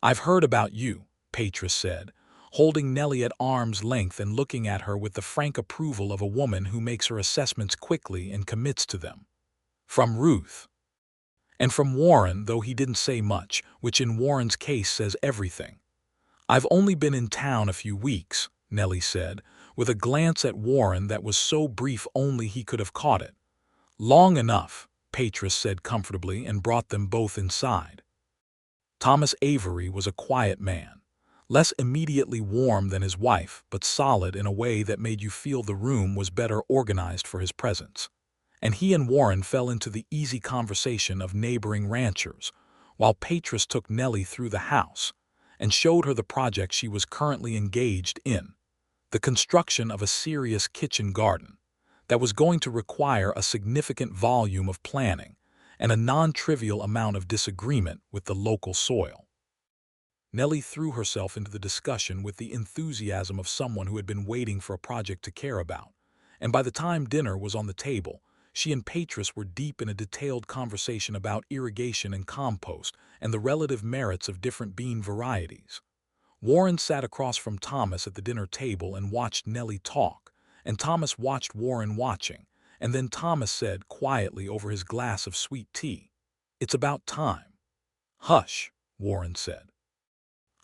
"I've heard about you," Patris said, holding Nellie at arm's length and looking at her with the frank approval of a woman who makes her assessments quickly and commits to them. "From Ruth. And from Warren, though he didn't say much, which in Warren's case says everything." "I've only been in town a few weeks," Nellie said, with a glance at Warren that was so brief only he could have caught it. "Long enough," Patris said comfortably and brought them both inside. Thomas Avery was a quiet man, less immediately warm than his wife, but solid in a way that made you feel the room was better organized for his presence. And he and Warren fell into the easy conversation of neighboring ranchers, while Patris took Nellie through the house and showed her the project she was currently engaged in, the construction of a serious kitchen garden that was going to require a significant volume of planning and a non-trivial amount of disagreement with the local soil. Nellie threw herself into the discussion with the enthusiasm of someone who had been waiting for a project to care about, and by the time dinner was on the table, she and Patris were deep in a detailed conversation about irrigation and compost and the relative merits of different bean varieties. Warren sat across from Thomas at the dinner table and watched Nellie talk, and Thomas watched Warren watching, and then Thomas said quietly over his glass of sweet tea, "It's about time." "Hush," Warren said.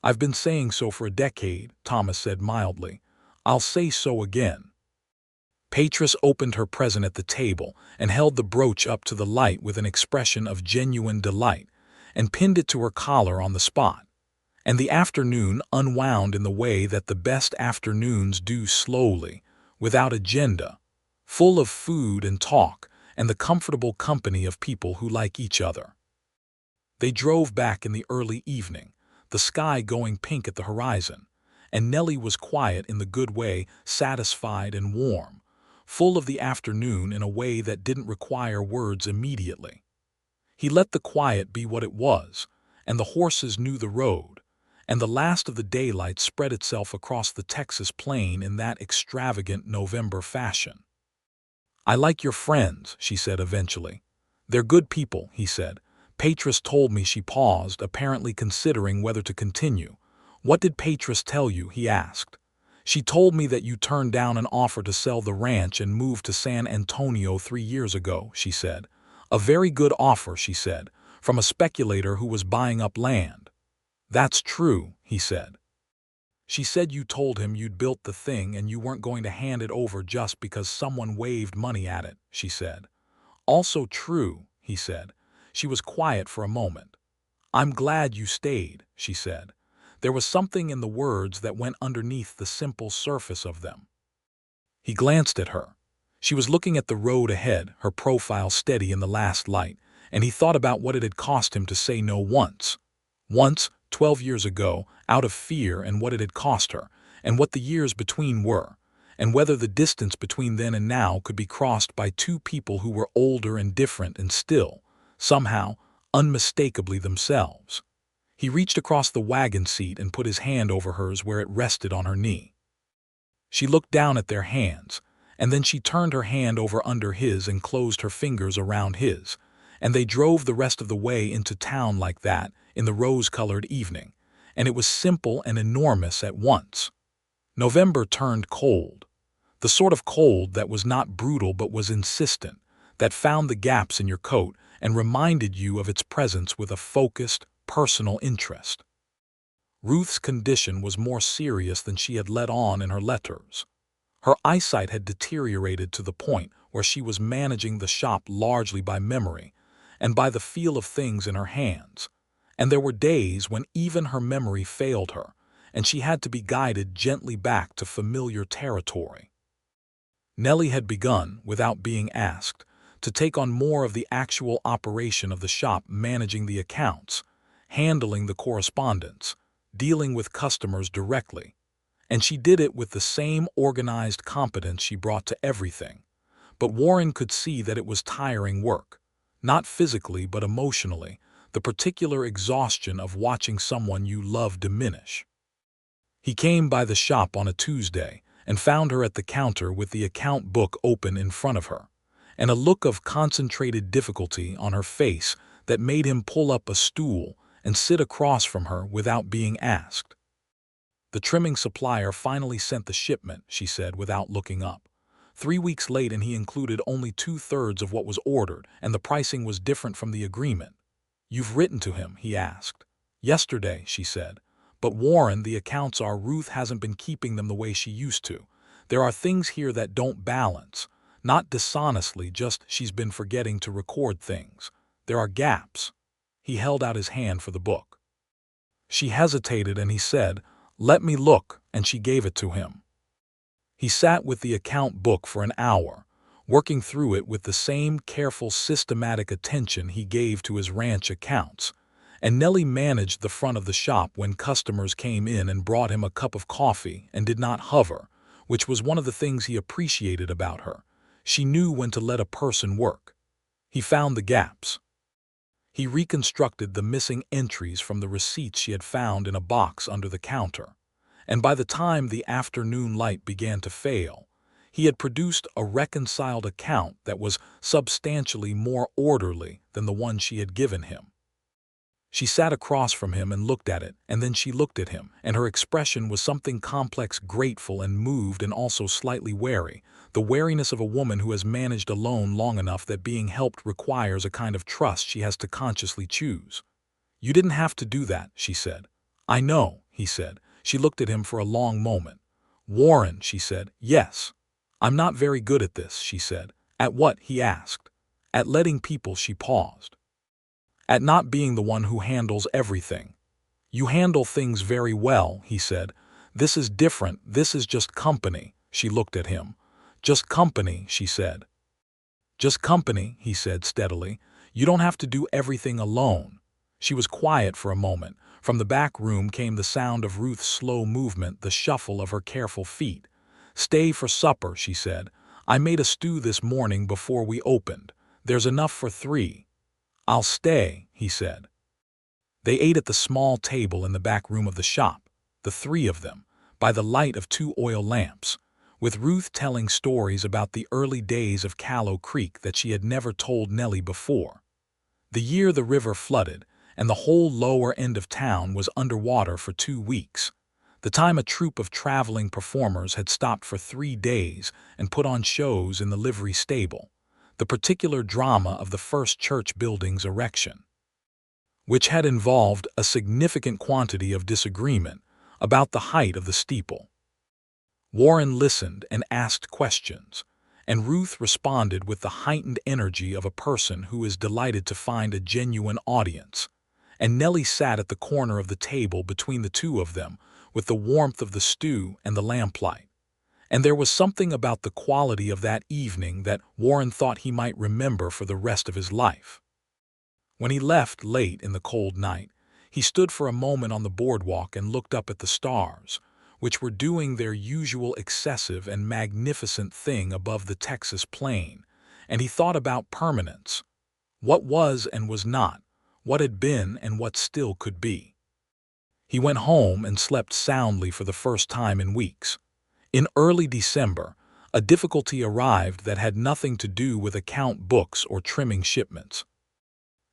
"I've been saying so for a decade," Thomas said mildly. "I'll say so again." Patris opened her present at the table and held the brooch up to the light with an expression of genuine delight, and pinned it to her collar on the spot. And the afternoon unwound in the way that the best afternoons do, slowly, without agenda, full of food and talk and the comfortable company of people who like each other. They drove back in the early evening, the sky going pink at the horizon, and Nellie was quiet in the good way, satisfied and warm, full of the afternoon in a way that didn't require words immediately. He let the quiet be what it was, and the horses knew the road, and the last of the daylight spread itself across the Texas plain in that extravagant November fashion. "I like your friends," she said eventually. "They're good people," he said. Patris told me. She paused, apparently considering whether to continue. "What did Patris tell you?" he asked. "She told me that you turned down an offer to sell the ranch and move to San Antonio 3 years ago," she said. "A very good offer," she said, "from a speculator who was buying up land." "That's true," he said. "She said you told him you'd built the thing and you weren't going to hand it over just because someone waved money at it," she said. "Also true," he said. She was quiet for a moment. "I'm glad you stayed," she said. There was something in the words that went underneath the simple surface of them. He glanced at her. She was looking at the road ahead, her profile steady in the last light, and he thought about what it had cost him to say no once. Once, 12 years ago, out of fear, and what it had cost her, and what the years between were, and whether the distance between then and now could be crossed by two people who were older and different and still, somehow, unmistakably themselves. He reached across the wagon seat and put his hand over hers where it rested on her knee. She looked down at their hands, and then she turned her hand over under his and closed her fingers around his, and they drove the rest of the way into town like that in the rose-colored evening, and it was simple and enormous at once. November turned cold, the sort of cold that was not brutal but was insistent, that found the gaps in your coat and reminded you of its presence with a focused, personal interest. Ruth's condition was more serious than she had let on in her letters. Her eyesight had deteriorated to the point where she was managing the shop largely by memory and by the feel of things in her hands, and there were days when even her memory failed her, and she had to be guided gently back to familiar territory. Nellie had begun, without being asked, to take on more of the actual operation of the shop, managing the accounts, handling the correspondence, dealing with customers directly. And she did it with the same organized competence she brought to everything. But Warren could see that it was tiring work, not physically but emotionally, the particular exhaustion of watching someone you love diminish. He came by the shop on a Tuesday and found her at the counter with the account book open in front of her, and a look of concentrated difficulty on her face that made him pull up a stool and sit across from her without being asked. "The trimming supplier finally sent the shipment," she said without looking up. 3 weeks late, and he included only 2/3 of what was ordered, and the pricing was different from the agreement. "You've written to him?" he asked. "Yesterday," she said. "But Warren, the accounts are Ruth hasn't been keeping them the way she used to. There are things here that don't balance. Not dishonestly, just she's been forgetting to record things. There are gaps." He held out his hand for the book. She hesitated, and he said, "Let me look," and she gave it to him. He sat with the account book for an hour, working through it with the same careful, systematic attention he gave to his ranch accounts, and Nellie managed the front of the shop when customers came in and brought him a cup of coffee and did not hover, which was one of the things he appreciated about her. She knew when to let a person work. He found the gaps. He reconstructed the missing entries from the receipts she had found in a box under the counter, and by the time the afternoon light began to fail, he had produced a reconciled account that was substantially more orderly than the one she had given him. She sat across from him and looked at it, and then she looked at him, and her expression was something complex, grateful and moved, and also slightly wary, the wariness of a woman who has managed alone long enough that being helped requires a kind of trust she has to consciously choose. "You didn't have to do that," she said. "I know," he said. She looked at him for a long moment. "Warren," she said. "Yes. I'm not very good at this," she said. "At what?" he asked. "At letting people," she paused. "At not being the one who handles everything." "You handle things very well," he said. "This is different. This is just company." She looked at him. "Just company," she said. "Just company," he said steadily. "You don't have to do everything alone." She was quiet for a moment. From the back room came the sound of Ruth's slow movement, the shuffle of her careful feet. "Stay for supper," she said. "I made a stew this morning before we opened. There's enough for 3. "I'll stay," he said. They ate at the small table in the back room of the shop, the 3 of them, by the light of 2 oil lamps, with Ruth telling stories about the early days of Callow Creek that she had never told Nellie before. The year the river flooded, and the whole lower end of town was underwater for 2 weeks. The time a troupe of traveling performers had stopped for 3 days and put on shows in the livery stable. The particular drama of the first church building's erection, which had involved a significant quantity of disagreement about the height of the steeple. Warren listened and asked questions, and Ruth responded with the heightened energy of a person who is delighted to find a genuine audience, and Nellie sat at the corner of the table between the 2 of them with the warmth of the stew and the lamplight. And there was something about the quality of that evening that Warren thought he might remember for the rest of his life. When he left late in the cold night, he stood for a moment on the boardwalk and looked up at the stars, which were doing their usual excessive and magnificent thing above the Texas plain, and he thought about permanence. What was and was not, what had been and what still could be. He went home and slept soundly for the first time in weeks. In early December, a difficulty arrived that had nothing to do with account books or trimming shipments.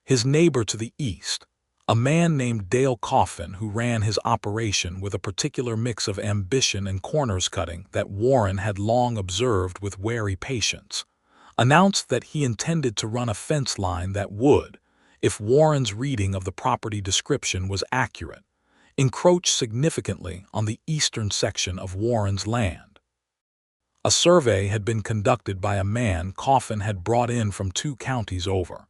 His neighbor to the east, a man named Dale Coffin, who ran his operation with a particular mix of ambition and corners cutting that Warren had long observed with wary patience, announced that he intended to run a fence line that would, if Warren's reading of the property description was accurate, encroach significantly on the eastern section of Warren's land. A survey had been conducted by a man Coffin had brought in from 2 counties over,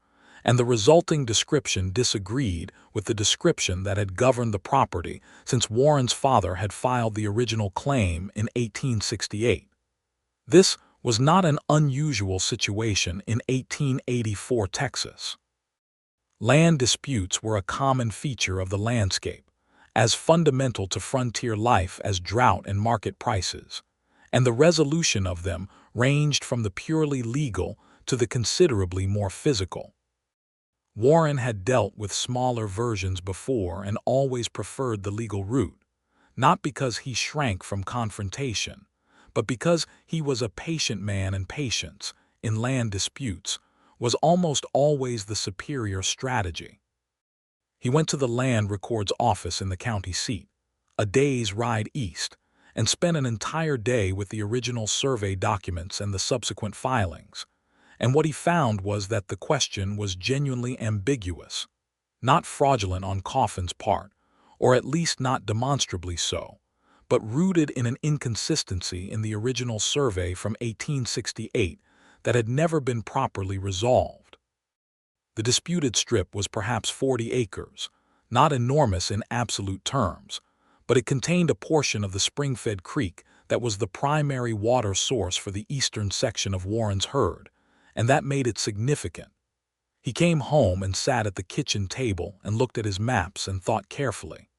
and the resulting description disagreed with the description that had governed the property since Warren's father had filed the original claim in 1868. This was not an unusual situation in 1884 Texas. Land disputes were a common feature of the landscape, as fundamental to frontier life as drought and market prices, and the resolution of them ranged from the purely legal to the considerably more physical. Warren had dealt with smaller versions before and always preferred the legal route, not because he shrank from confrontation, but because he was a patient man, and patience, in land disputes, was almost always the superior strategy. He went to the land record's office in the county seat, a day's ride east, and spent an entire day with the original survey documents and the subsequent filings. And what he found was that the question was genuinely ambiguous, not fraudulent on Coffin's part, or at least not demonstrably so, but rooted in an inconsistency in the original survey from 1868 that had never been properly resolved. The disputed strip was perhaps 40 acres, not enormous in absolute terms, but it contained a portion of the spring-fed creek that was the primary water source for the eastern section of Warren's herd, and that made it significant. He came home and sat at the kitchen table and looked at his maps and thought carefully.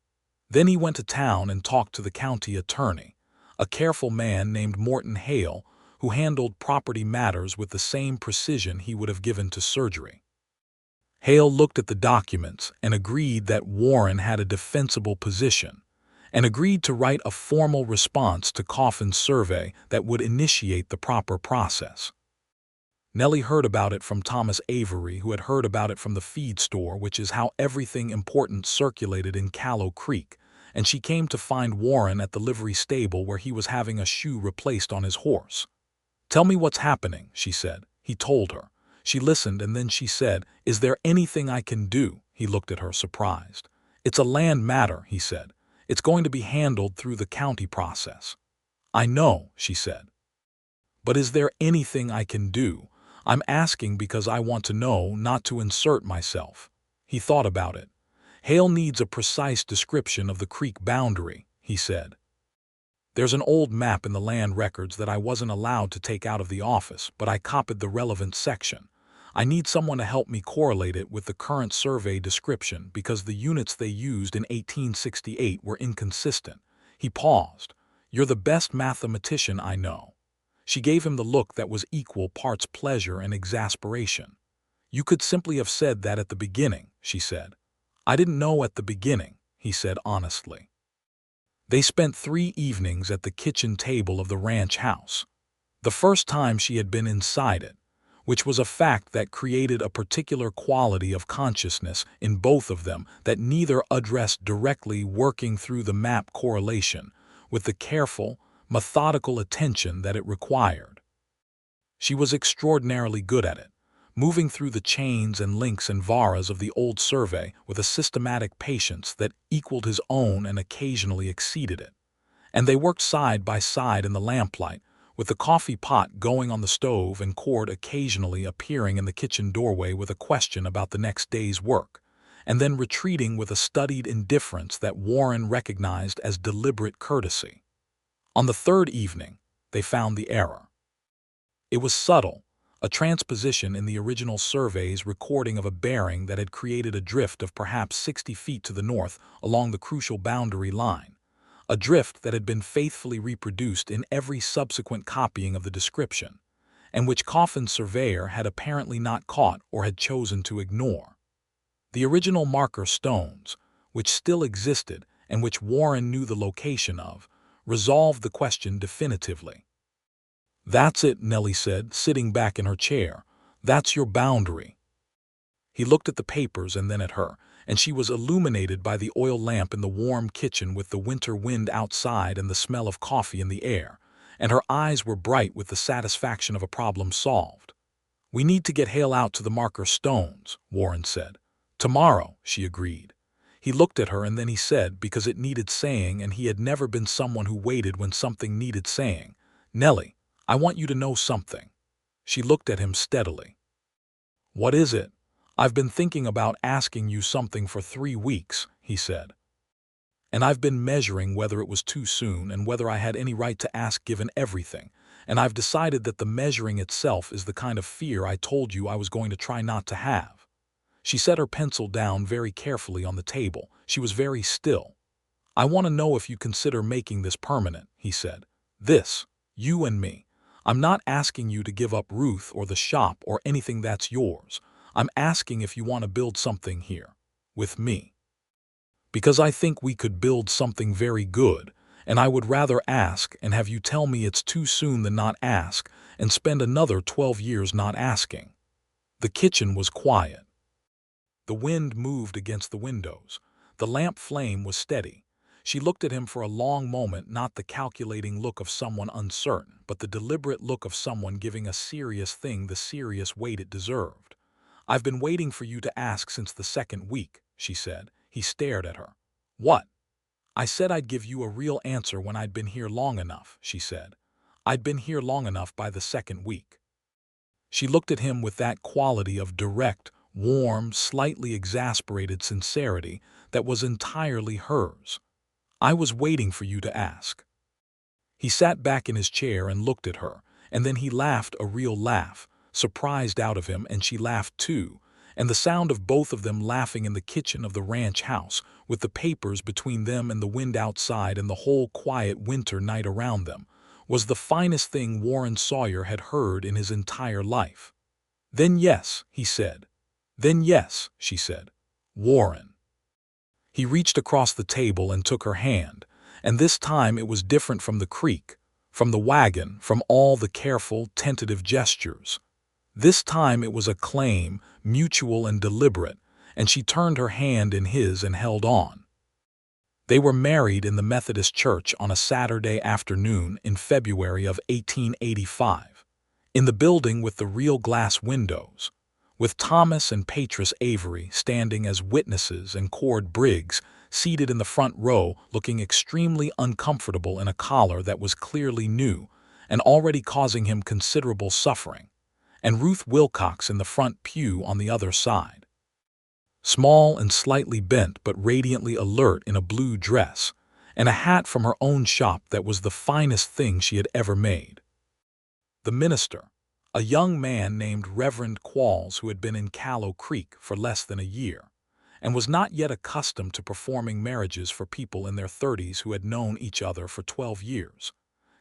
Then he went to town and talked to the county attorney, a careful man named Morton Hale, who handled property matters with the same precision he would have given to surgery. Hale looked at the documents and agreed that Warren had a defensible position, and agreed to write a formal response to Coffin's survey that would initiate the proper process. Nellie heard about it from Thomas Avery, who had heard about it from the feed store, which is how everything important circulated in Callow Creek, and she came to find Warren at the livery stable where he was having a shoe replaced on his horse. "Tell me what's happening," she said. He told her. She listened, and then she said, "Is there anything I can do?" He looked at her, surprised. "It's a land matter," he said. "It's going to be handled through the county process." "I know," she said. "But is there anything I can do? I'm asking because I want to know, not to insert myself." He thought about it. "Hale needs a precise description of the creek boundary," he said. "There's an old map in the land records that I wasn't allowed to take out of the office, but I copied the relevant section. I need someone to help me correlate it with the current survey description because the units they used in 1868 were inconsistent." He paused. "You're the best mathematician I know." She gave him the look that was equal parts pleasure and exasperation. "You could simply have said that at the beginning," she said. "I didn't know at the beginning," he said honestly. They spent 3 evenings at the kitchen table of the ranch house. The first time she had been inside it, which was a fact that created a particular quality of consciousness in both of them that neither addressed directly, working through the map correlation with the careful, methodical attention that it required. She was extraordinarily good at it, moving through the chains and links and varas of the old survey with a systematic patience that equaled his own and occasionally exceeded it. And they worked side by side in the lamplight, with the coffee pot going on the stove and Cord occasionally appearing in the kitchen doorway with a question about the next day's work, and then retreating with a studied indifference that Warren recognized as deliberate courtesy. On the 3rd evening, they found the error. It was subtle, a transposition in the original survey's recording of a bearing that had created a drift of perhaps 60 feet to the north along the crucial boundary line, a drift that had been faithfully reproduced in every subsequent copying of the description, and which Coffin's surveyor had apparently not caught or had chosen to ignore. The original marker stones, which still existed and which Warren knew the location of, resolved the question definitively. "That's it," Nellie said, sitting back in her chair. "That's your boundary." He looked at the papers and then at her, and she was illuminated by the oil lamp in the warm kitchen with the winter wind outside and the smell of coffee in the air, and her eyes were bright with the satisfaction of a problem solved. "We need to get Hale out to the marker stones," Warren said. "Tomorrow," she agreed. He looked at her and then he said, because it needed saying and he had never been someone who waited when something needed saying, "Nellie, I want you to know something." She looked at him steadily. "What is it?" "I've been thinking about asking you something for 3 weeks," he said. "And I've been measuring whether it was too soon and whether I had any right to ask given everything, and I've decided that the measuring itself is the kind of fear I told you I was going to try not to have." She set her pencil down very carefully on the table. She was very still. "I want to know if you consider making this permanent," he said. "This, you and me. I'm not asking you to give up Ruth or the shop or anything that's yours. I'm asking if you want to build something here. With me. Because I think we could build something very good, and I would rather ask and have you tell me it's too soon than not ask and spend another 12 years not asking." The kitchen was quiet. The wind moved against the windows. The lamp flame was steady. She looked at him for a long moment, not the calculating look of someone uncertain, but the deliberate look of someone giving a serious thing the serious weight it deserved. "I've been waiting for you to ask since the 2nd week," she said. He stared at her. "What?" "I said I'd give you a real answer when I'd been here long enough," she said. "I'd been here long enough by the 2nd week." She looked at him with that quality of direct, warm, slightly exasperated sincerity that was entirely hers. "I was waiting for you to ask." He sat back in his chair and looked at her, and then he laughed a real laugh, surprised out of him, and she laughed too, and the sound of both of them laughing in the kitchen of the ranch house, with the papers between them and the wind outside and the whole quiet winter night around them, was the finest thing Warren Sawyer had heard in his entire life. "Then yes," he said. "Then yes," she said. "Warren." He reached across the table and took her hand, and this time it was different from the creek, from the wagon, from all the careful, tentative gestures. This time it was a claim, mutual and deliberate, and she turned her hand in his and held on. They were married in the Methodist Church on a Saturday afternoon in February of 1885, in the building with the real glass windows, with Thomas and Patris Avery standing as witnesses and Cord Briggs seated in the front row looking extremely uncomfortable in a collar that was clearly new and already causing him considerable suffering, and Ruth Wilcox in the front pew on the other side. Small and slightly bent but radiantly alert in a blue dress, and a hat from her own shop that was the finest thing she had ever made. The minister, a young man named Reverend Qualls, who had been in Callow Creek for less than a year, and was not yet accustomed to performing marriages for people in their 30s who had known each other for 12 years,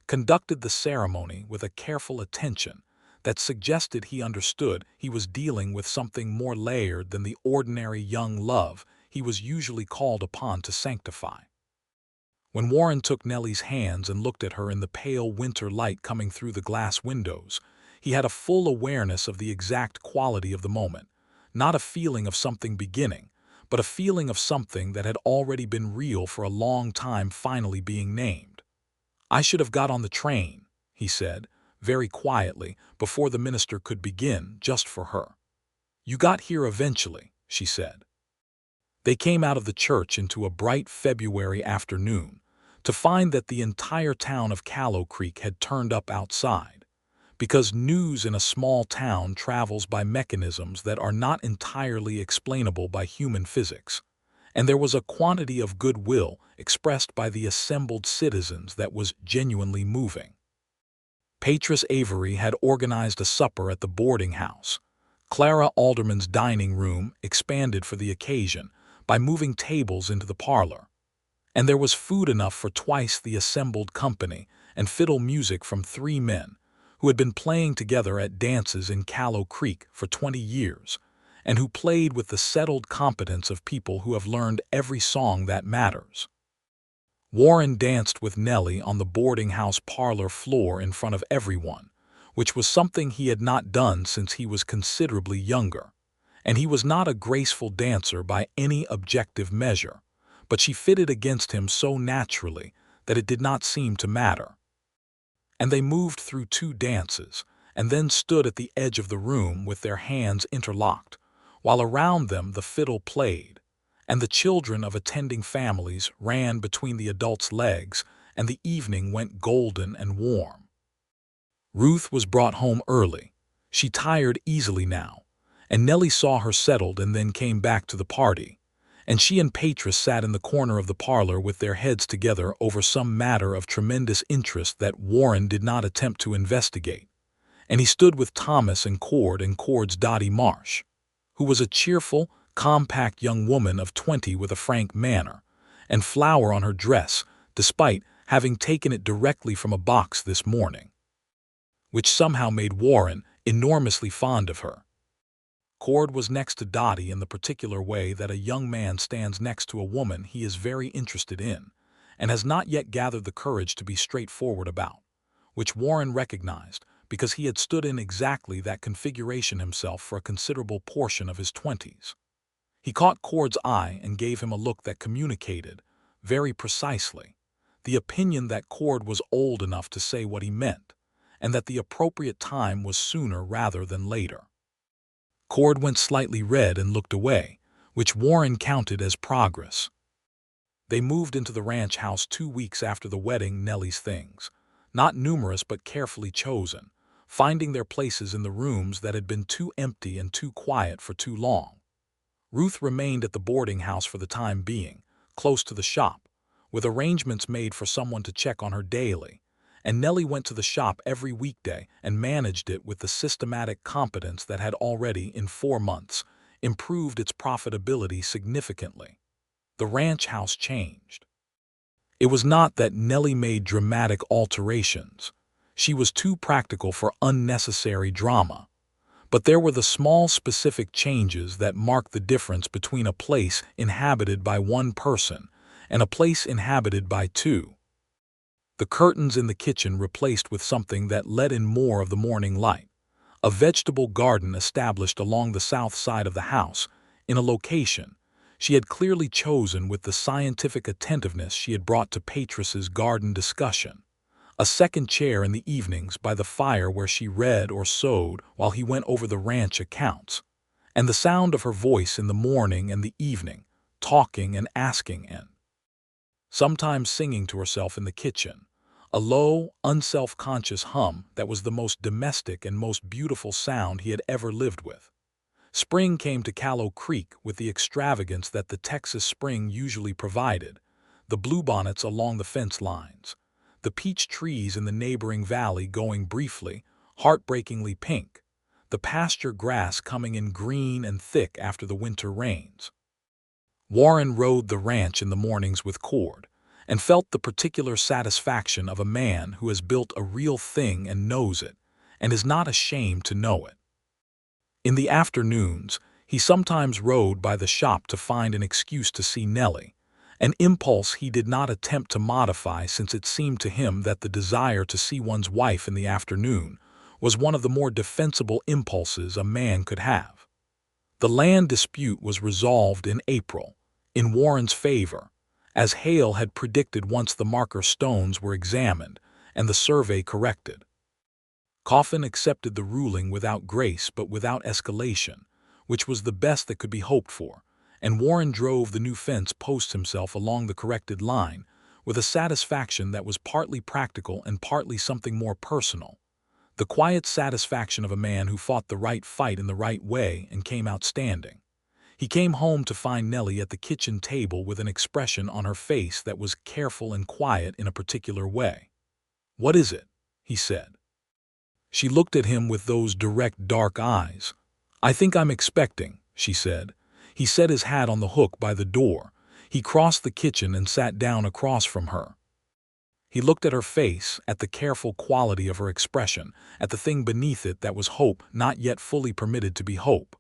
conducted the ceremony with a careful attention that suggested he understood he was dealing with something more layered than the ordinary young love he was usually called upon to sanctify. When Warren took Nellie's hands and looked at her in the pale winter light coming through the glass windows, he had a full awareness of the exact quality of the moment, not a feeling of something beginning, but a feeling of something that had already been real for a long time finally being named. "I should have got on the train," he said, very quietly, before the minister could begin, just for her. "You got here eventually," she said. They came out of the church into a bright February afternoon to find that the entire town of Callow Creek had turned up outside, because news in a small town travels by mechanisms that are not entirely explainable by human physics, and there was a quantity of goodwill expressed by the assembled citizens that was genuinely moving. Patris Avery had organized a supper at the boarding house. Clara Alderman's dining room expanded for the occasion by moving tables into the parlor, and there was food enough for twice the assembled company and fiddle music from 3 men who had been playing together at dances in Callow Creek for 20 years, and who played with the settled competence of people who have learned every song that matters. Warren danced with Nellie on the boarding house parlor floor in front of everyone, which was something he had not done since he was considerably younger, and he was not a graceful dancer by any objective measure, but she fitted against him so naturally that it did not seem to matter. And they moved through 2 dances, and then stood at the edge of the room with their hands interlocked, while around them the fiddle played, and the children of attending families ran between the adults' legs, and the evening went golden and warm. Ruth was brought home early. She tired easily now, and Nellie saw her settled and then came back to the party, and she and Patris sat in the corner of the parlor with their heads together over some matter of tremendous interest that Warren did not attempt to investigate, and he stood with Thomas and Cord's Dottie Marsh, who was a cheerful, compact young woman of 20 with a frank manner, and flower on her dress, despite having taken it directly from a box this morning, which somehow made Warren enormously fond of her. Cord was next to Dottie in the particular way that a young man stands next to a woman he is very interested in, and has not yet gathered the courage to be straightforward about, which Warren recognized because he had stood in exactly that configuration himself for a considerable portion of his 20s. He caught Cord's eye and gave him a look that communicated, very precisely, the opinion that Cord was old enough to say what he meant, and that the appropriate time was sooner rather than later. Cord went slightly red and looked away, which Warren counted as progress. They moved into the ranch house 2 weeks after the wedding. Nellie's things, not numerous but carefully chosen, finding their places in the rooms that had been too empty and too quiet for too long. Ruth remained at the boarding house for the time being, close to the shop, with arrangements made for someone to check on her daily, and Nellie went to the shop every weekday and managed it with the systematic competence that had already, in 4 months, improved its profitability significantly. The ranch house changed. It was not that Nellie made dramatic alterations. She was too practical for unnecessary drama. But there were the small specific changes that marked the difference between a place inhabited by one person and a place inhabited by two. The curtains in the kitchen replaced with something that let in more of the morning light, a vegetable garden established along the south side of the house, in a location she had clearly chosen with the scientific attentiveness she had brought to Patris's garden discussion, a second chair in the evenings by the fire where she read or sewed while he went over the ranch accounts, and the sound of her voice in the morning and the evening, talking and asking and sometimes singing to herself in the kitchen, a low, unself-conscious hum that was the most domestic and most beautiful sound he had ever lived with. Spring came to Callow Creek with the extravagance that the Texas spring usually provided, the bluebonnets along the fence lines, the peach trees in the neighboring valley going briefly, heartbreakingly pink, the pasture grass coming in green and thick after the winter rains. Warren rode the ranch in the mornings with Cord, and felt the particular satisfaction of a man who has built a real thing and knows it, and is not ashamed to know it. In the afternoons, he sometimes rode by the shop to find an excuse to see Nellie, an impulse he did not attempt to modify since it seemed to him that the desire to see one's wife in the afternoon was one of the more defensible impulses a man could have. The land dispute was resolved in April, in Warren's favor, as Hale had predicted once the marker stones were examined and the survey corrected. Coffin accepted the ruling without grace but without escalation, which was the best that could be hoped for, and Warren drove the new fence post himself along the corrected line with a satisfaction that was partly practical and partly something more personal, the quiet satisfaction of a man who fought the right fight in the right way and came out standing. He came home to find Nellie at the kitchen table with an expression on her face that was careful and quiet in a particular way. "What is it?" he said. She looked at him with those direct dark eyes. "I think I'm expecting," she said. He set his hat on the hook by the door. He crossed the kitchen and sat down across from her. He looked at her face, at the careful quality of her expression, at the thing beneath it that was hope not yet fully permitted to be hope.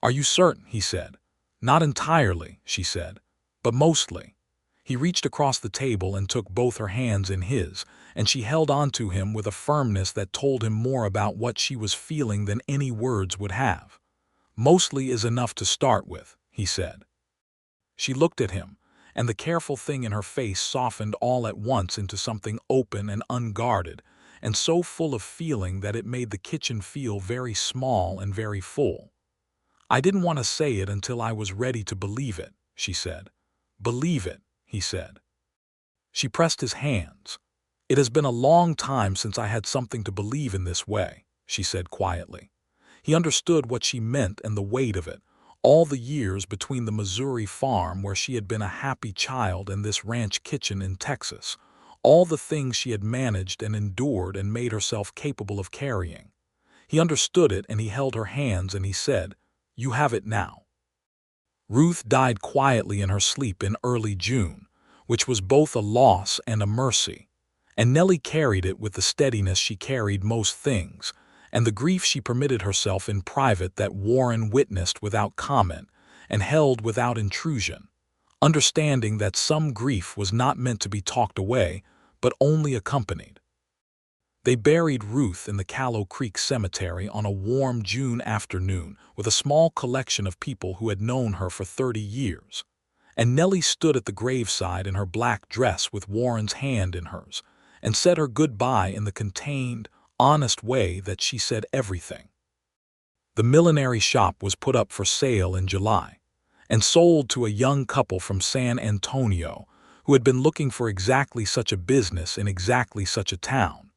"Are you certain?" he said. "Not entirely," she said, "but mostly." He reached across the table and took both her hands in his, and she held on to him with a firmness that told him more about what she was feeling than any words would have. "Mostly is enough to start with," he said. She looked at him, and the careful thing in her face softened all at once into something open and unguarded, and so full of feeling that it made the kitchen feel very small and very full. "I didn't want to say it until I was ready to believe it," she said. "Believe it," he said. She pressed his hands. "It has been a long time since I had something to believe in this way," she said quietly. He understood what she meant and the weight of it, all the years between the Missouri farm where she had been a happy child and this ranch kitchen in Texas, all the things she had managed and endured and made herself capable of carrying. He understood it, and he held her hands and he said, "You have it now." Ruth died quietly in her sleep in early June, which was both a loss and a mercy, and Nellie carried it with the steadiness she carried most things, and the grief she permitted herself in private that Warren witnessed without comment and held without intrusion, understanding that some grief was not meant to be talked away, but only accompanied. They buried Ruth in the Callow Creek cemetery on a warm June afternoon with a small collection of people who had known her for 30 years, and Nellie stood at the graveside in her black dress with Warren's hand in hers, and said her goodbye in the contained, honest way that she said everything. The millinery shop was put up for sale in July, and sold to a young couple from San Antonio who had been looking for exactly such a business in exactly such a town,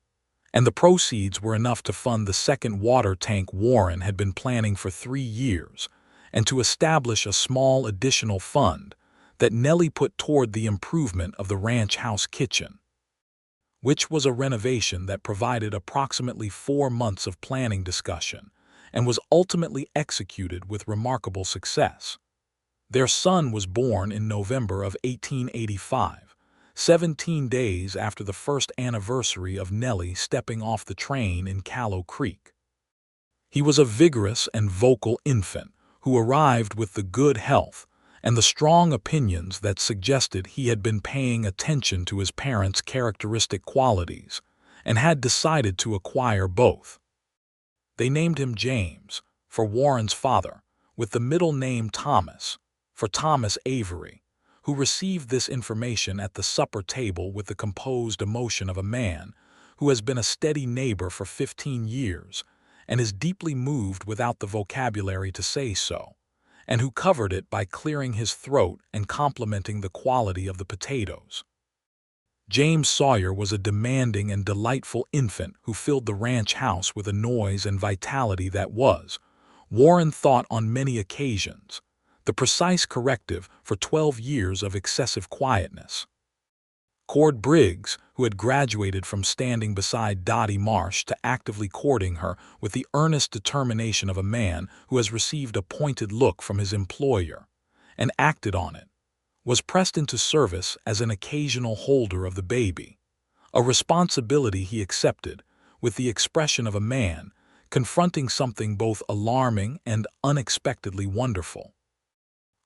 and the proceeds were enough to fund the second water tank Warren had been planning for 3 years, and to establish a small additional fund that Nellie put toward the improvement of the ranch house kitchen, which was a renovation that provided approximately 4 months of planning discussion and was ultimately executed with remarkable success. Their son was born in November of 1885, 17 days after the first anniversary of Nellie stepping off the train in Callow Creek. He was a vigorous and vocal infant who arrived with the good health and the strong opinions that suggested he had been paying attention to his parents' characteristic qualities and had decided to acquire both. They named him James, for Warren's father, with the middle name Thomas, for Thomas Avery, who received this information at the supper table with the composed emotion of a man who has been a steady neighbor for 15 years and is deeply moved without the vocabulary to say so, and who covered it by clearing his throat and complimenting the quality of the potatoes. James Sawyer was a demanding and delightful infant who filled the ranch house with a noise and vitality that was, Warren thought on many occasions, the precise corrective for 12 years of excessive quietness. Cord Briggs, who had graduated from standing beside Dottie Marsh to actively courting her with the earnest determination of a man who has received a pointed look from his employer and acted on it, was pressed into service as an occasional holder of the baby, a responsibility he accepted with the expression of a man confronting something both alarming and unexpectedly wonderful.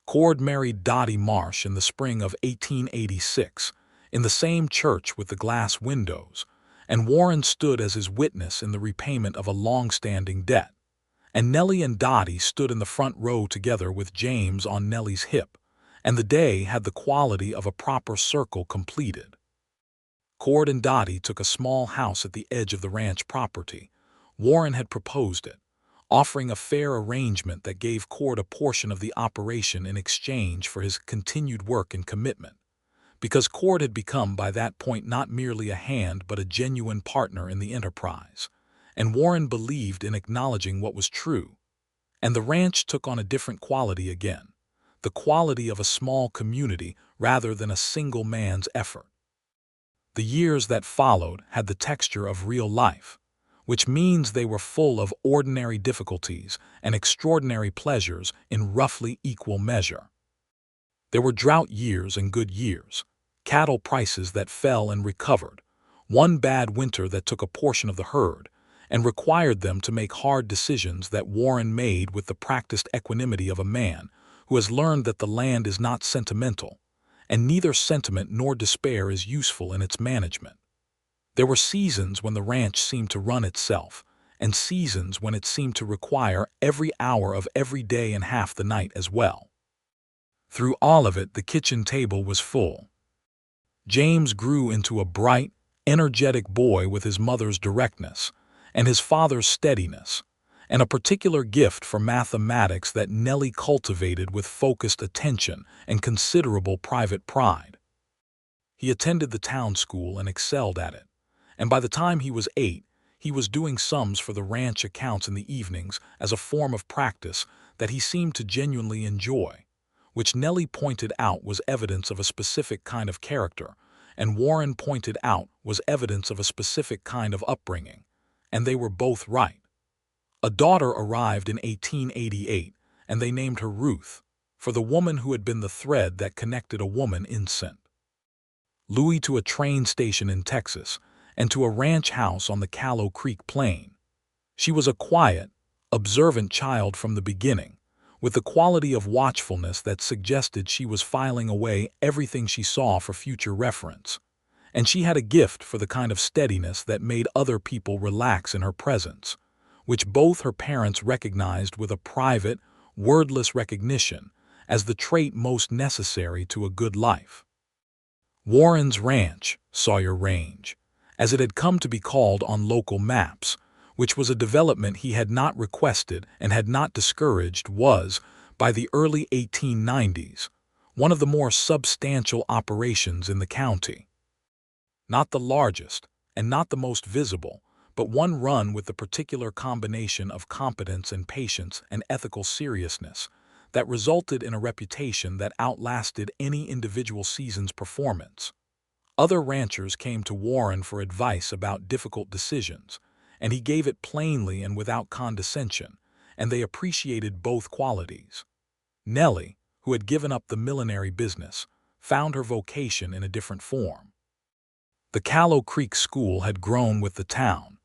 Cord married Dottie Marsh in the spring of 1886, in the same church with the glass windows, and Warren stood as his witness in the repayment of a long-standing debt, and Nellie and Dottie stood in the front row together with James on Nellie's hip, and the day had the quality of a proper circle completed. Cord and Dottie took a small house at the edge of the ranch property. Warren had proposed it, offering a fair arrangement that gave Cord a portion of the operation in exchange for his continued work and commitment, because Cord had become by that point not merely a hand but a genuine partner in the enterprise, and Warren believed in acknowledging what was true, and the ranch took on a different quality again, the quality of a small community rather than a single man's effort. The years that followed had the texture of real life, which means they were full of ordinary difficulties and extraordinary pleasures in roughly equal measure. There were drought years and good years, cattle prices that fell and recovered, one bad winter that took a portion of the herd and required them to make hard decisions that Warren made with the practiced equanimity of a man who has learned that the land is not sentimental, and neither sentiment nor despair is useful in its management. There were seasons when the ranch seemed to run itself, and seasons when it seemed to require every hour of every day and half the night as well. Through all of it, the kitchen table was full. James grew into a bright, energetic boy with his mother's directness and his father's steadiness, and a particular gift for mathematics that Nellie cultivated with focused attention and considerable private pride. He attended the town school and excelled at it, and by the time he was 8, He was doing sums for the ranch accounts in the evenings as a form of practice that he seemed to genuinely enjoy, which Nellie pointed out was evidence of a specific kind of character, and Warren pointed out was evidence of a specific kind of upbringing, and they were both right. A daughter arrived in 1888, and they named her Ruth, for the woman who had been the thread that connected a woman in St. Louis to a train station in Texas, and to a ranch house on the Callow Creek plain. She was a quiet, observant child from the beginning, with the quality of watchfulness that suggested she was filing away everything she saw for future reference, and she had a gift for the kind of steadiness that made other people relax in her presence, which both her parents recognized with a private, wordless recognition as the trait most necessary to a good life. Warren's Ranch, Sawyer Range, as it had come to be called on local maps, which was a development he had not requested and had not discouraged, was, by the early 1890s, one of the more substantial operations in the county. Not the largest, and not the most visible, but one run with the particular combination of competence and patience and ethical seriousness that resulted in a reputation that outlasted any individual season's performance. Other ranchers came to Warren for advice about difficult decisions, and he gave it plainly and without condescension, and they appreciated both qualities. Nellie, who had given up the millinery business, found her vocation in a different form. The Callow Creek School had grown with the town,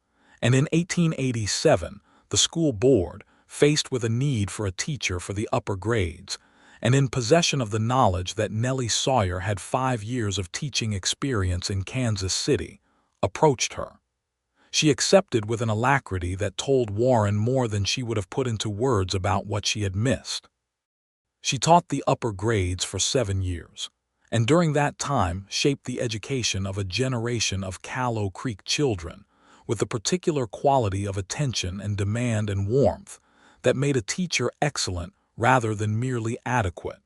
and in 1887 the school board, faced with a need for a teacher for the upper grades, and in possession of the knowledge that Nellie Sawyer had 5 years of teaching experience in Kansas City, approached her. She accepted with an alacrity that told Warren more than she would have put into words about what she had missed. She taught the upper grades for 7 years, and during that time shaped the education of a generation of Callow Creek children with the particular quality of attention and demand and warmth that made a teacher excellent rather than merely adequate.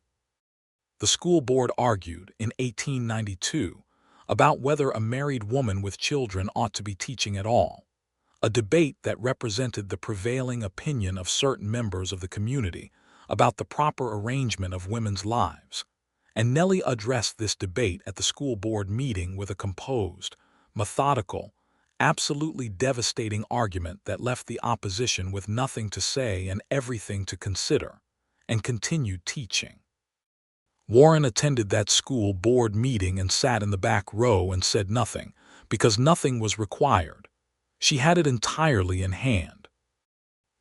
The school board argued in 1892 about whether a married woman with children ought to be teaching at all, a debate that represented the prevailing opinion of certain members of the community about the proper arrangement of women's lives, and Nellie addressed this debate at the school board meeting with a composed, methodical, absolutely devastating argument that left the opposition with nothing to say and everything to consider, and continued teaching. Warren attended that school board meeting and sat in the back row and said nothing, because nothing was required. She had it entirely in hand.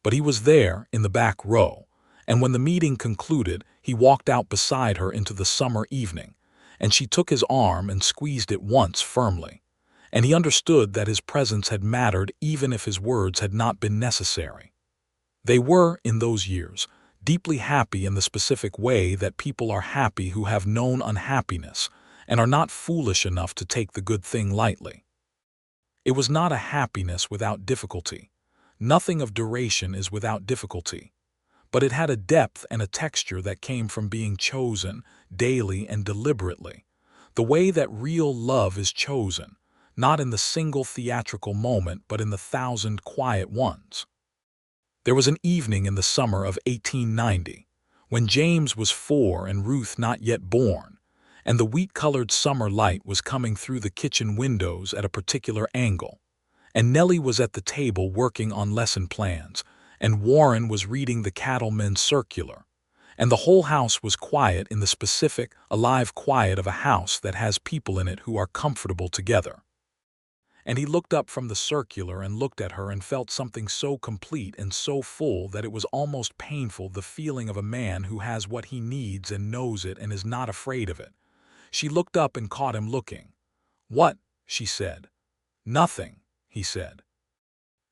But he was there in the back row, and when the meeting concluded, he walked out beside her into the summer evening, and she took his arm and squeezed it once firmly, and he understood that his presence had mattered even if his words had not been necessary. They were, in those years, deeply happy in the specific way that people are happy who have known unhappiness and are not foolish enough to take the good thing lightly. It was not a happiness without difficulty. Nothing of duration is without difficulty. But it had a depth and a texture that came from being chosen daily and deliberately, the way that real love is chosen, not in the single theatrical moment but in the 1,000 quiet ones. There was an evening in the summer of 1890, when James was 4 and Ruth not yet born, and the wheat-colored summer light was coming through the kitchen windows at a particular angle, and Nellie was at the table working on lesson plans, and Warren was reading the Cattleman's Circular, and the whole house was quiet in the specific, alive quiet of a house that has people in it who are comfortable together. And he looked up from the circular and looked at her and felt something so complete and so full that it was almost painful, the feeling of a man who has what he needs and knows it and is not afraid of it. She looked up and caught him looking. "What?" she said. "Nothing," he said.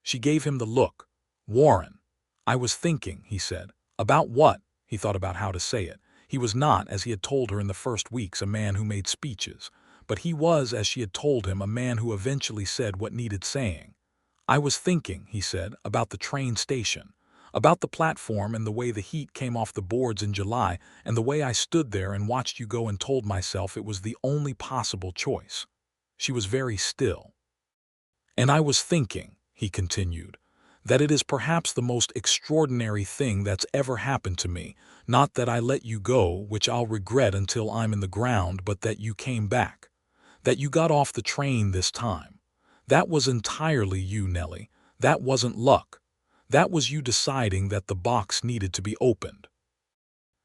She gave him the look. "Warren." "I was thinking," he said. "About what?" He thought about how to say it. He was not, as he had told her in the first weeks, a man who made speeches, but he was, as she had told him, a man who eventually said what needed saying. "I was thinking," he said, "about the train station, about the platform and the way the heat came off the boards in July, and the way I stood there and watched you go and told myself it was the only possible choice." She was very still. "And I was thinking," he continued, "that it is perhaps the most extraordinary thing that's ever happened to me, not that I let you go, which I'll regret until I'm in the ground, but that you came back. That you got off the train this time. That was entirely you, Nellie. That wasn't luck. That was you deciding that the box needed to be opened."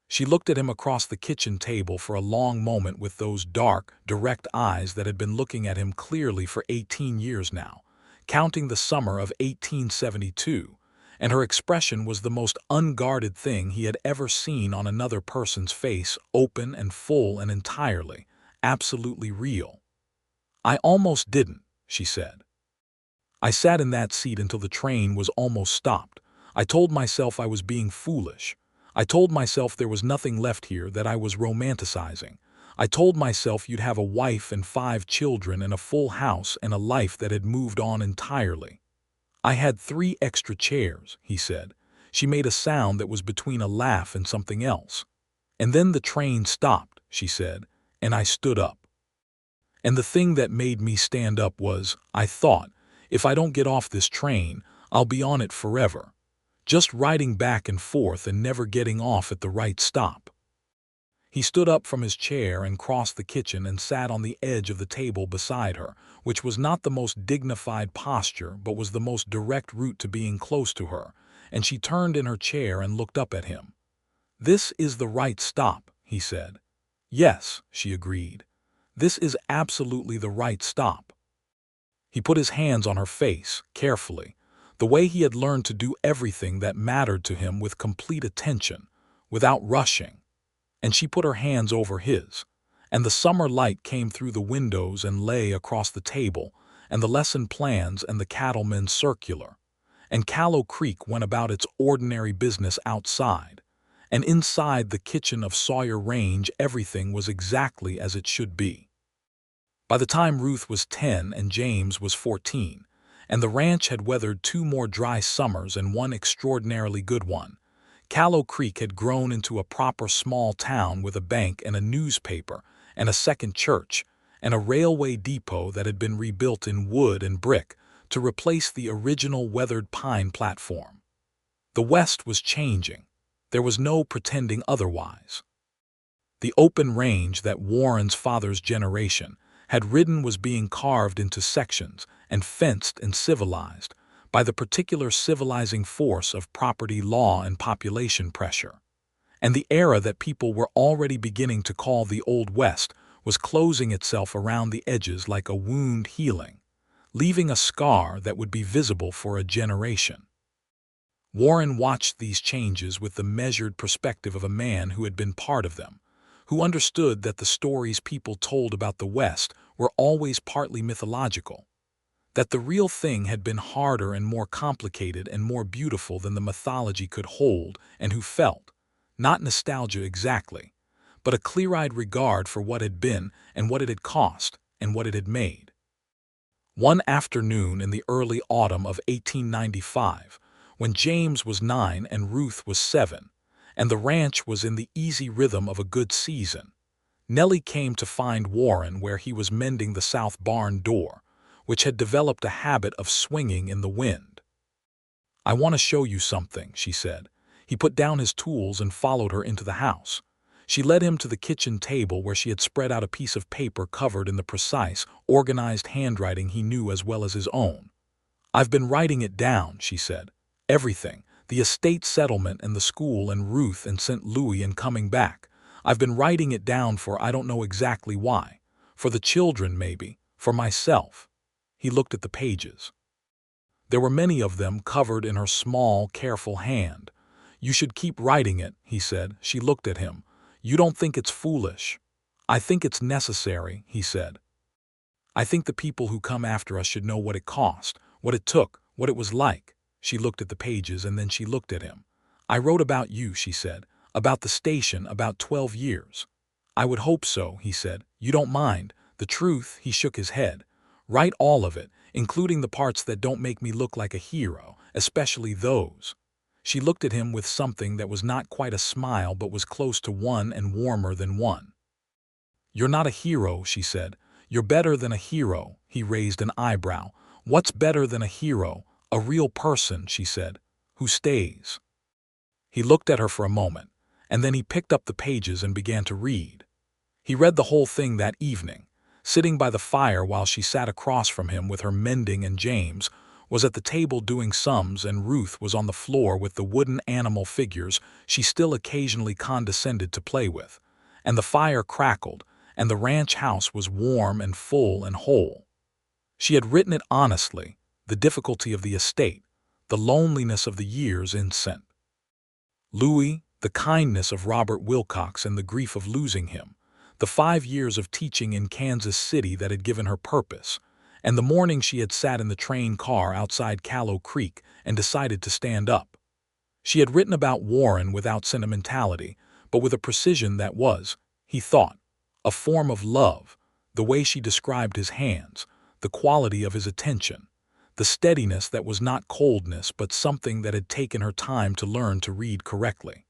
She looked at him across the kitchen table for a long moment with those dark, direct eyes that had been looking at him clearly for 18 years now, counting the summer of 1872, and her expression was the most unguarded thing he had ever seen on another person's face, open and full and entirely, absolutely real. "I almost didn't," she said. "I sat in that seat until the train was almost stopped. I told myself I was being foolish. I told myself there was nothing left here, that I was romanticizing. I told myself you'd have a wife and 5 children and a full house and a life that had moved on entirely." "I had 3 extra chairs," he said. She made a sound that was between a laugh and something else. "And then the train stopped," she said, "and I stood up. And the thing that made me stand up was, I thought, if I don't get off this train, I'll be on it forever. Just riding back and forth and never getting off at the right stop." He stood up from his chair and crossed the kitchen and sat on the edge of the table beside her, which was not the most dignified posture but was the most direct route to being close to her, and she turned in her chair and looked up at him. "This is the right stop," he said. "Yes," she agreed. "This is absolutely the right stop." He put his hands on her face, carefully, the way he had learned to do everything that mattered to him with complete attention, without rushing. And she put her hands over his, and the summer light came through the windows and lay across the table, and the lesson plans and the cattleman's circular. And Callow Creek went about its ordinary business outside, and inside the kitchen of Sawyer Range everything was exactly as it should be. By the time Ruth was 10 and James was 14, and the ranch had weathered 2 more dry summers and 1 extraordinarily good one, Callow Creek had grown into a proper small town with a bank and a newspaper and a second church and a railway depot that had been rebuilt in wood and brick to replace the original weathered pine platform. The West was changing. There was no pretending otherwise. The open range that Warren's father's generation had ridden was being carved into sections and fenced and civilized by the particular civilizing force of property law and population pressure. And the era that people were already beginning to call the Old West was closing itself around the edges like a wound healing, leaving a scar that would be visible for a generation. Warren watched these changes with the measured perspective of a man who had been part of them, who understood that the stories people told about the West were always partly mythological, that the real thing had been harder and more complicated and more beautiful than the mythology could hold, and who felt, not nostalgia exactly, but a clear-eyed regard for what had been and what it had cost and what it had made. One afternoon in the early autumn of 1895, when James was 9 and Ruth was 7, and the ranch was in the easy rhythm of a good season, Nellie came to find Warren where he was mending the south barn door, which had developed a habit of swinging in the wind. "I want to show you something," she said. He put down his tools and followed her into the house. She led him to the kitchen table where she had spread out a piece of paper covered in the precise, organized handwriting he knew as well as his own. "I've been writing it down," she said. "Everything. The estate settlement and the school and Ruth and St. Louis and coming back. I've been writing it down for I don't know exactly why. For the children, maybe. For myself." He looked at the pages. There were many of them covered in her small, careful hand. "You should keep writing it," he said. She looked at him. "You don't think it's foolish?" "I think it's necessary," he said. "I think the people who come after us should know what it cost, what it took, what it was like." She looked at the pages and then she looked at him. "I wrote about you," she said. "About the station, about 12 years. "I would hope so," he said. "You don't mind the truth?" He shook his head. "Write all of it, including the parts that don't make me look like a hero, especially those." She looked at him with something that was not quite a smile but was close to one and warmer than one. "You're not a hero," she said. "You're better than a hero." He raised an eyebrow. "What's better than a hero?" A real person, she said, who stays. He looked at her for a moment, and then he picked up the pages and began to read. He read the whole thing that evening, sitting by the fire while she sat across from him with her mending, and James was at the table doing sums, and Ruth was on the floor with the wooden animal figures she still occasionally condescended to play with, and the fire crackled, and the ranch house was warm and full and whole. She had written it honestly, the difficulty of the estate, the loneliness of the years in St. Louis, the kindness of Robert Wilcox and the grief of losing him, the 5 years of teaching in Kansas City that had given her purpose, and the morning she had sat in the train car outside Callow Creek and decided to stand up. She had written about Warren without sentimentality, but with a precision that was, he thought, a form of love, the way she described his hands, the quality of his attention, the steadiness that was not coldness but something that had taken her time to learn to read correctly.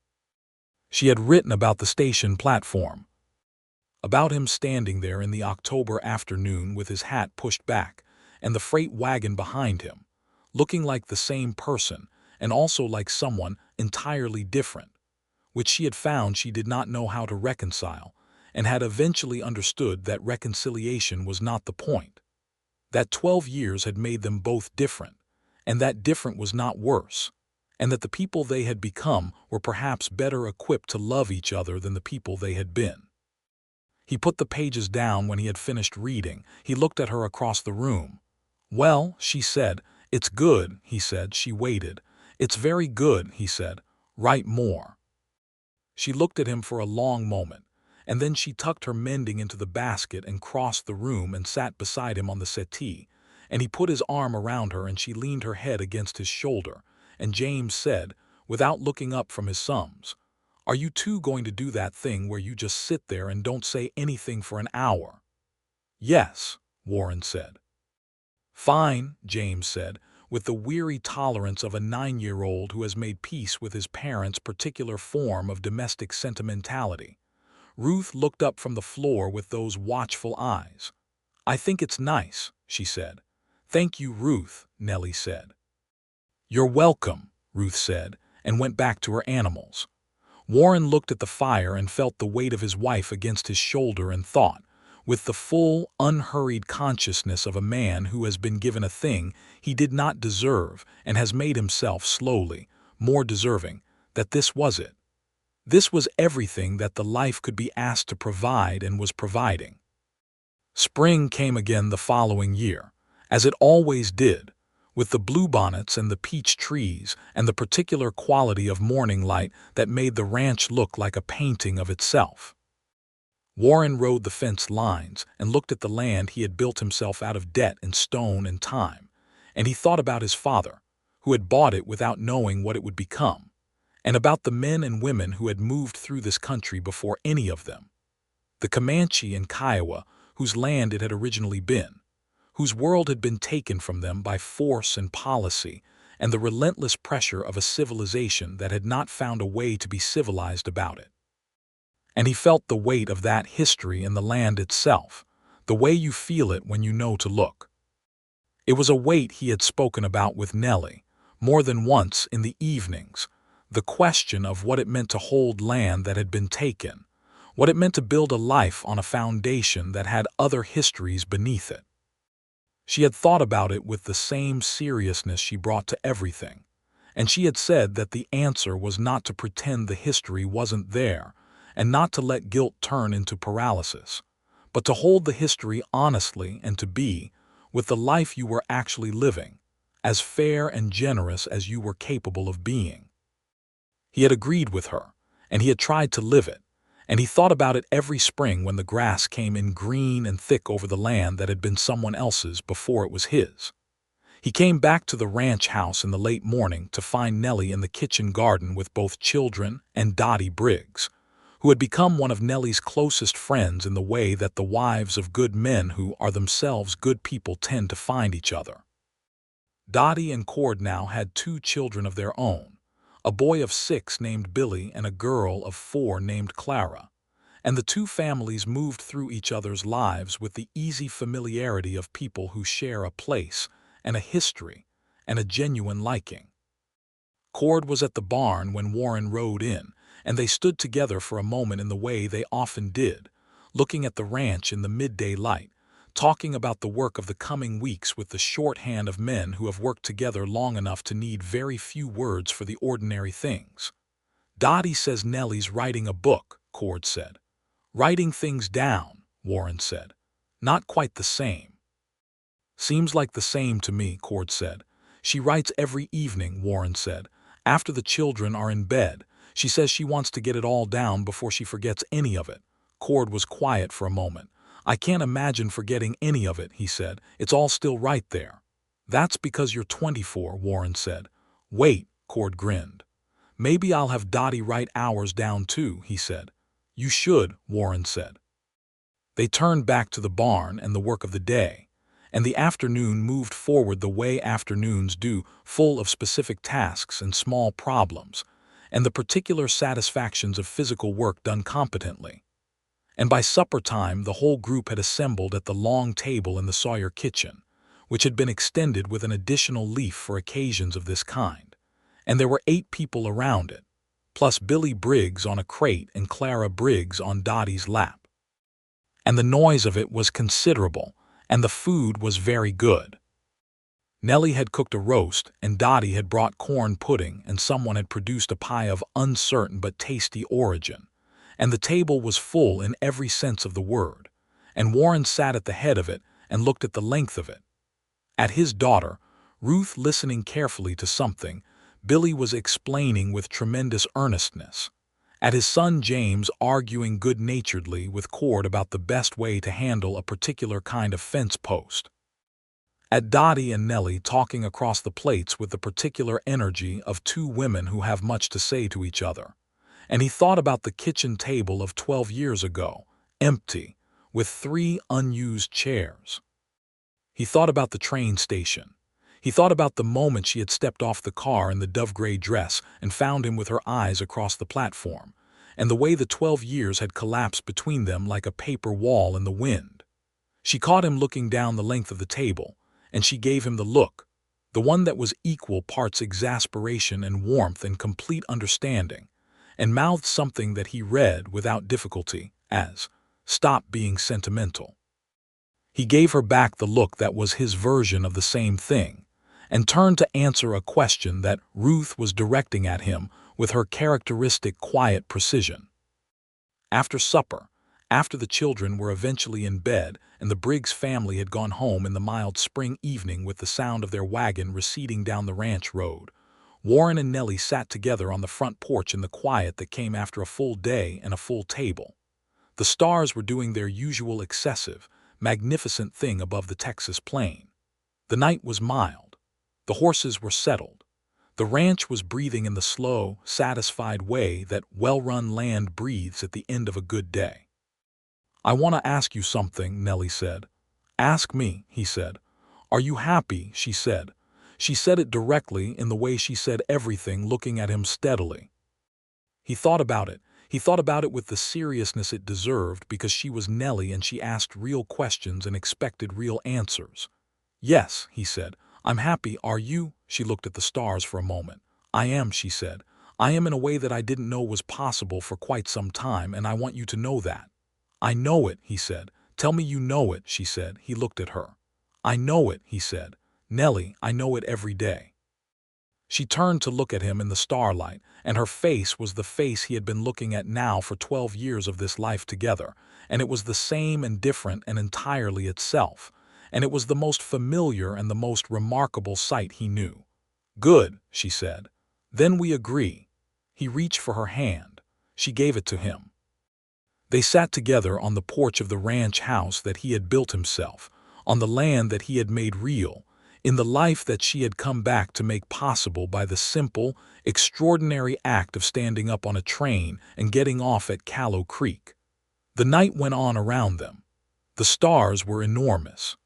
She had written about the station platform, about him standing there in the October afternoon with his hat pushed back and the freight wagon behind him, looking like the same person and also like someone entirely different, which she had found she did not know how to reconcile and had eventually understood that reconciliation was not the point, that 12 years had made them both different, and that different was not worse, and that the people they had become were perhaps better equipped to love each other than the people they had been. He put the pages down when he had finished reading. He looked at her across the room. "Well," she said. "It's good," he said. She waited. "It's very good," he said. "Write more." She looked at him for a long moment, and then she tucked her mending into the basket and crossed the room and sat beside him on the settee, and he put his arm around her and she leaned her head against his shoulder, and James said, without looking up from his sums, "Are you two going to do that thing where you just sit there and don't say anything for an hour?" "Yes," Warren said. "Fine," James said, with the weary tolerance of a 9-year-old who has made peace with his parents' particular form of domestic sentimentality. Ruth looked up from the floor with those watchful eyes. "I think it's nice," she said. "Thank you, Ruth," Nellie said. "You're welcome," Ruth said, and went back to her animals. Warren looked at the fire and felt the weight of his wife against his shoulder and thought, with the full, unhurried consciousness of a man who has been given a thing he did not deserve and has made himself slowly more deserving, that this was it. This was everything that the life could be asked to provide and was providing. Spring came again the following year, as it always did, with the bluebonnets and the peach trees and the particular quality of morning light that made the ranch look like a painting of itself. Warren rode the fence lines and looked at the land he had built himself out of debt and stone and time, and he thought about his father, who had bought it without knowing what it would become, and about the men and women who had moved through this country before any of them, the Comanche and Kiowa, whose land it had originally been, whose world had been taken from them by force and policy and the relentless pressure of a civilization that had not found a way to be civilized about it. And he felt the weight of that history in the land itself, the way you feel it when you know to look. It was a weight he had spoken about with Nellie, more than once in the evenings, the question of what it meant to hold land that had been taken, what it meant to build a life on a foundation that had other histories beneath it. She had thought about it with the same seriousness she brought to everything, and she had said that the answer was not to pretend the history wasn't there, and not to let guilt turn into paralysis, but to hold the history honestly and to be, with the life you were actually living, as fair and generous as you were capable of being. He had agreed with her, and he had tried to live it, and he thought about it every spring when the grass came in green and thick over the land that had been someone else's before it was his. He came back to the ranch house in the late morning to find Nellie in the kitchen garden with both children and Dottie Briggs, who had become one of Nellie's closest friends in the way that the wives of good men who are themselves good people tend to find each other. Dottie and Cord now had 2 children of their own, a boy of 6 named Billy and a girl of 4 named Clara, and the 2 families moved through each other's lives with the easy familiarity of people who share a place and a history and a genuine liking. Cord was at the barn when Warren rode in, and they stood together for a moment in the way they often did, looking at the ranch in the midday light, talking about the work of the coming weeks with the shorthand of men who have worked together long enough to need very few words for the ordinary things. "Dottie says Nellie's writing a book," Cord said. "Writing things down," Warren said. "Not quite the same." "Seems like the same to me," Cord said. "She writes every evening," Warren said. "After the children are in bed. She says she wants to get it all down before she forgets any of it." Cord was quiet for a moment. "I can't imagine forgetting any of it," he said. "It's all still right there." "That's because you're 24, Warren said. "Wait," Cord grinned. "Maybe I'll have Dottie write ours down too," he said. "You should," Warren said. They turned back to the barn and the work of the day, and the afternoon moved forward the way afternoons do, full of specific tasks and small problems, and the particular satisfactions of physical work done competently. And by supper time the whole group had assembled at the long table in the Sawyer kitchen, which had been extended with an additional leaf for occasions of this kind, and there were 8 people around it, plus Billy Briggs on a crate and Clara Briggs on Dottie's lap. And the noise of it was considerable, and the food was very good. Nellie had cooked a roast, and Dottie had brought corn pudding, and someone had produced a pie of uncertain but tasty origin. And the table was full in every sense of the word, and Warren sat at the head of it and looked at the length of it. At his daughter, Ruth listening carefully to something, Billy was explaining with tremendous earnestness. At his son James arguing good-naturedly with Cord about the best way to handle a particular kind of fence post. At Dottie and Nellie talking across the plates with the particular energy of 2 women who have much to say to each other. And he thought about the kitchen table of 12 years ago, empty, with 3 unused chairs. He thought about the train station. He thought about the moment she had stepped off the car in the dove-gray dress and found him with her eyes across the platform, and the way the 12 years had collapsed between them like a paper wall in the wind. She caught him looking down the length of the table, and she gave him the look, the one that was equal parts exasperation and warmth and complete understanding, and mouthed something that he read without difficulty as, "Stop being sentimental." He gave her back the look that was his version of the same thing, and turned to answer a question that Ruth was directing at him with her characteristic quiet precision. After supper, after the children were eventually in bed and the Briggs family had gone home in the mild spring evening with the sound of their wagon receding down the ranch road, Warren and Nellie sat together on the front porch in the quiet that came after a full day and a full table. The stars were doing their usual excessive, magnificent thing above the Texas plain. The night was mild. The horses were settled. The ranch was breathing in the slow, satisfied way that well-run land breathes at the end of a good day. "I want to ask you something," Nellie said. "Ask me," he said. "Are you happy?" she said. She said it directly in the way she said everything, looking at him steadily. He thought about it. He thought about it with the seriousness it deserved because she was Nellie and she asked real questions and expected real answers. "Yes," he said. "I'm happy. Are you?" She looked at the stars for a moment. "I am," she said. "I am in a way that I didn't know was possible for quite some time, and I want you to know that." "I know it," he said. "Tell me you know it," she said. He looked at her. "I know it," he said. "Nellie, I know it every day." She turned to look at him in the starlight, and her face was the face he had been looking at now for 12 years of this life together, and it was the same and different and entirely itself, and it was the most familiar and the most remarkable sight he knew. "Good," she said. "Then we agree." He reached for her hand. She gave it to him. They sat together on the porch of the ranch house that he had built himself, on the land that he had made real, in the life that she had come back to make possible by the simple, extraordinary act of standing up on a train and getting off at Callow Creek. The night went on around them. The stars were enormous.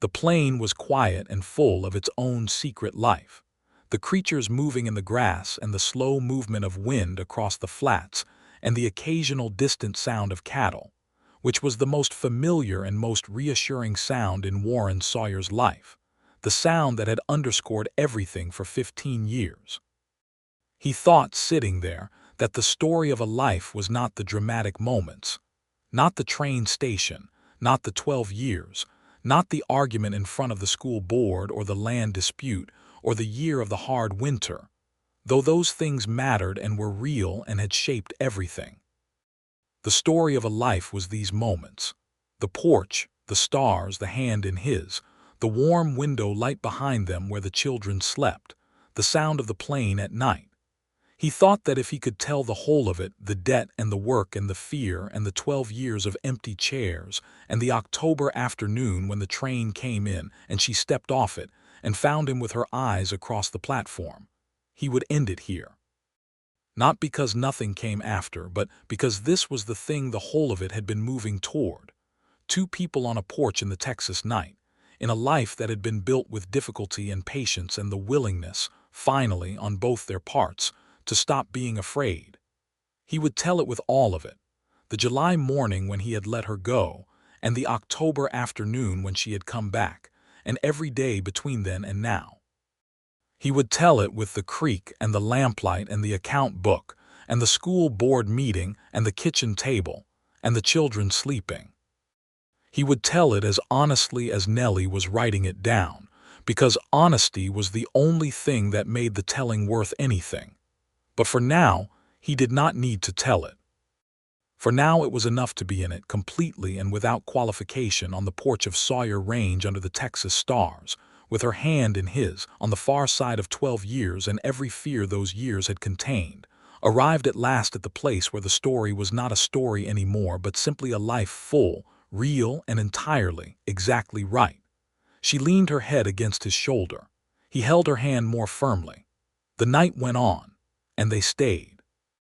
The plain was quiet and full of its own secret life. The creatures moving in the grass and the slow movement of wind across the flats and the occasional distant sound of cattle, which was the most familiar and most reassuring sound in Warren Sawyer's life. the sound that had underscored everything for 15 years. He thought, sitting there, that the story of a life was not the dramatic moments, not the train station, not the 12 years, not the argument in front of the school board or the land dispute or the year of the hard winter, though those things mattered and were real and had shaped everything. The story of a life was these moments: the porch, the stars, the hand in his, the warm window light behind them where the children slept, the sound of the plane at night. He thought that if he could tell the whole of it, the debt and the work and the fear and the 12 years of empty chairs and the October afternoon when the train came in and she stepped off it and found him with her eyes across the platform, he would end it here. Not because nothing came after, but because this was the thing the whole of it had been moving toward. Two people on a porch in the Texas night, in a life that had been built with difficulty and patience and the willingness, finally, on both their parts, to stop being afraid. He would tell it with all of it: the July morning when he had let her go, and the October afternoon when she had come back, and every day between then and now. He would tell it with the creek and the lamplight and the account book and the school board meeting and the kitchen table and the children sleeping. He would tell it as honestly as Nellie was writing it down, because honesty was the only thing that made the telling worth anything. But for now, he did not need to tell it. For now it was enough to be in it, completely and without qualification, on the porch of Sawyer Range under the Texas stars, with her hand in his, on the far side of 12 years and every fear those years had contained, arrived at last at the place where the story was not a story anymore, but simply a life full, real, and entirely, exactly right. She leaned her head against his shoulder. He held her hand more firmly. The night went on, and they stayed.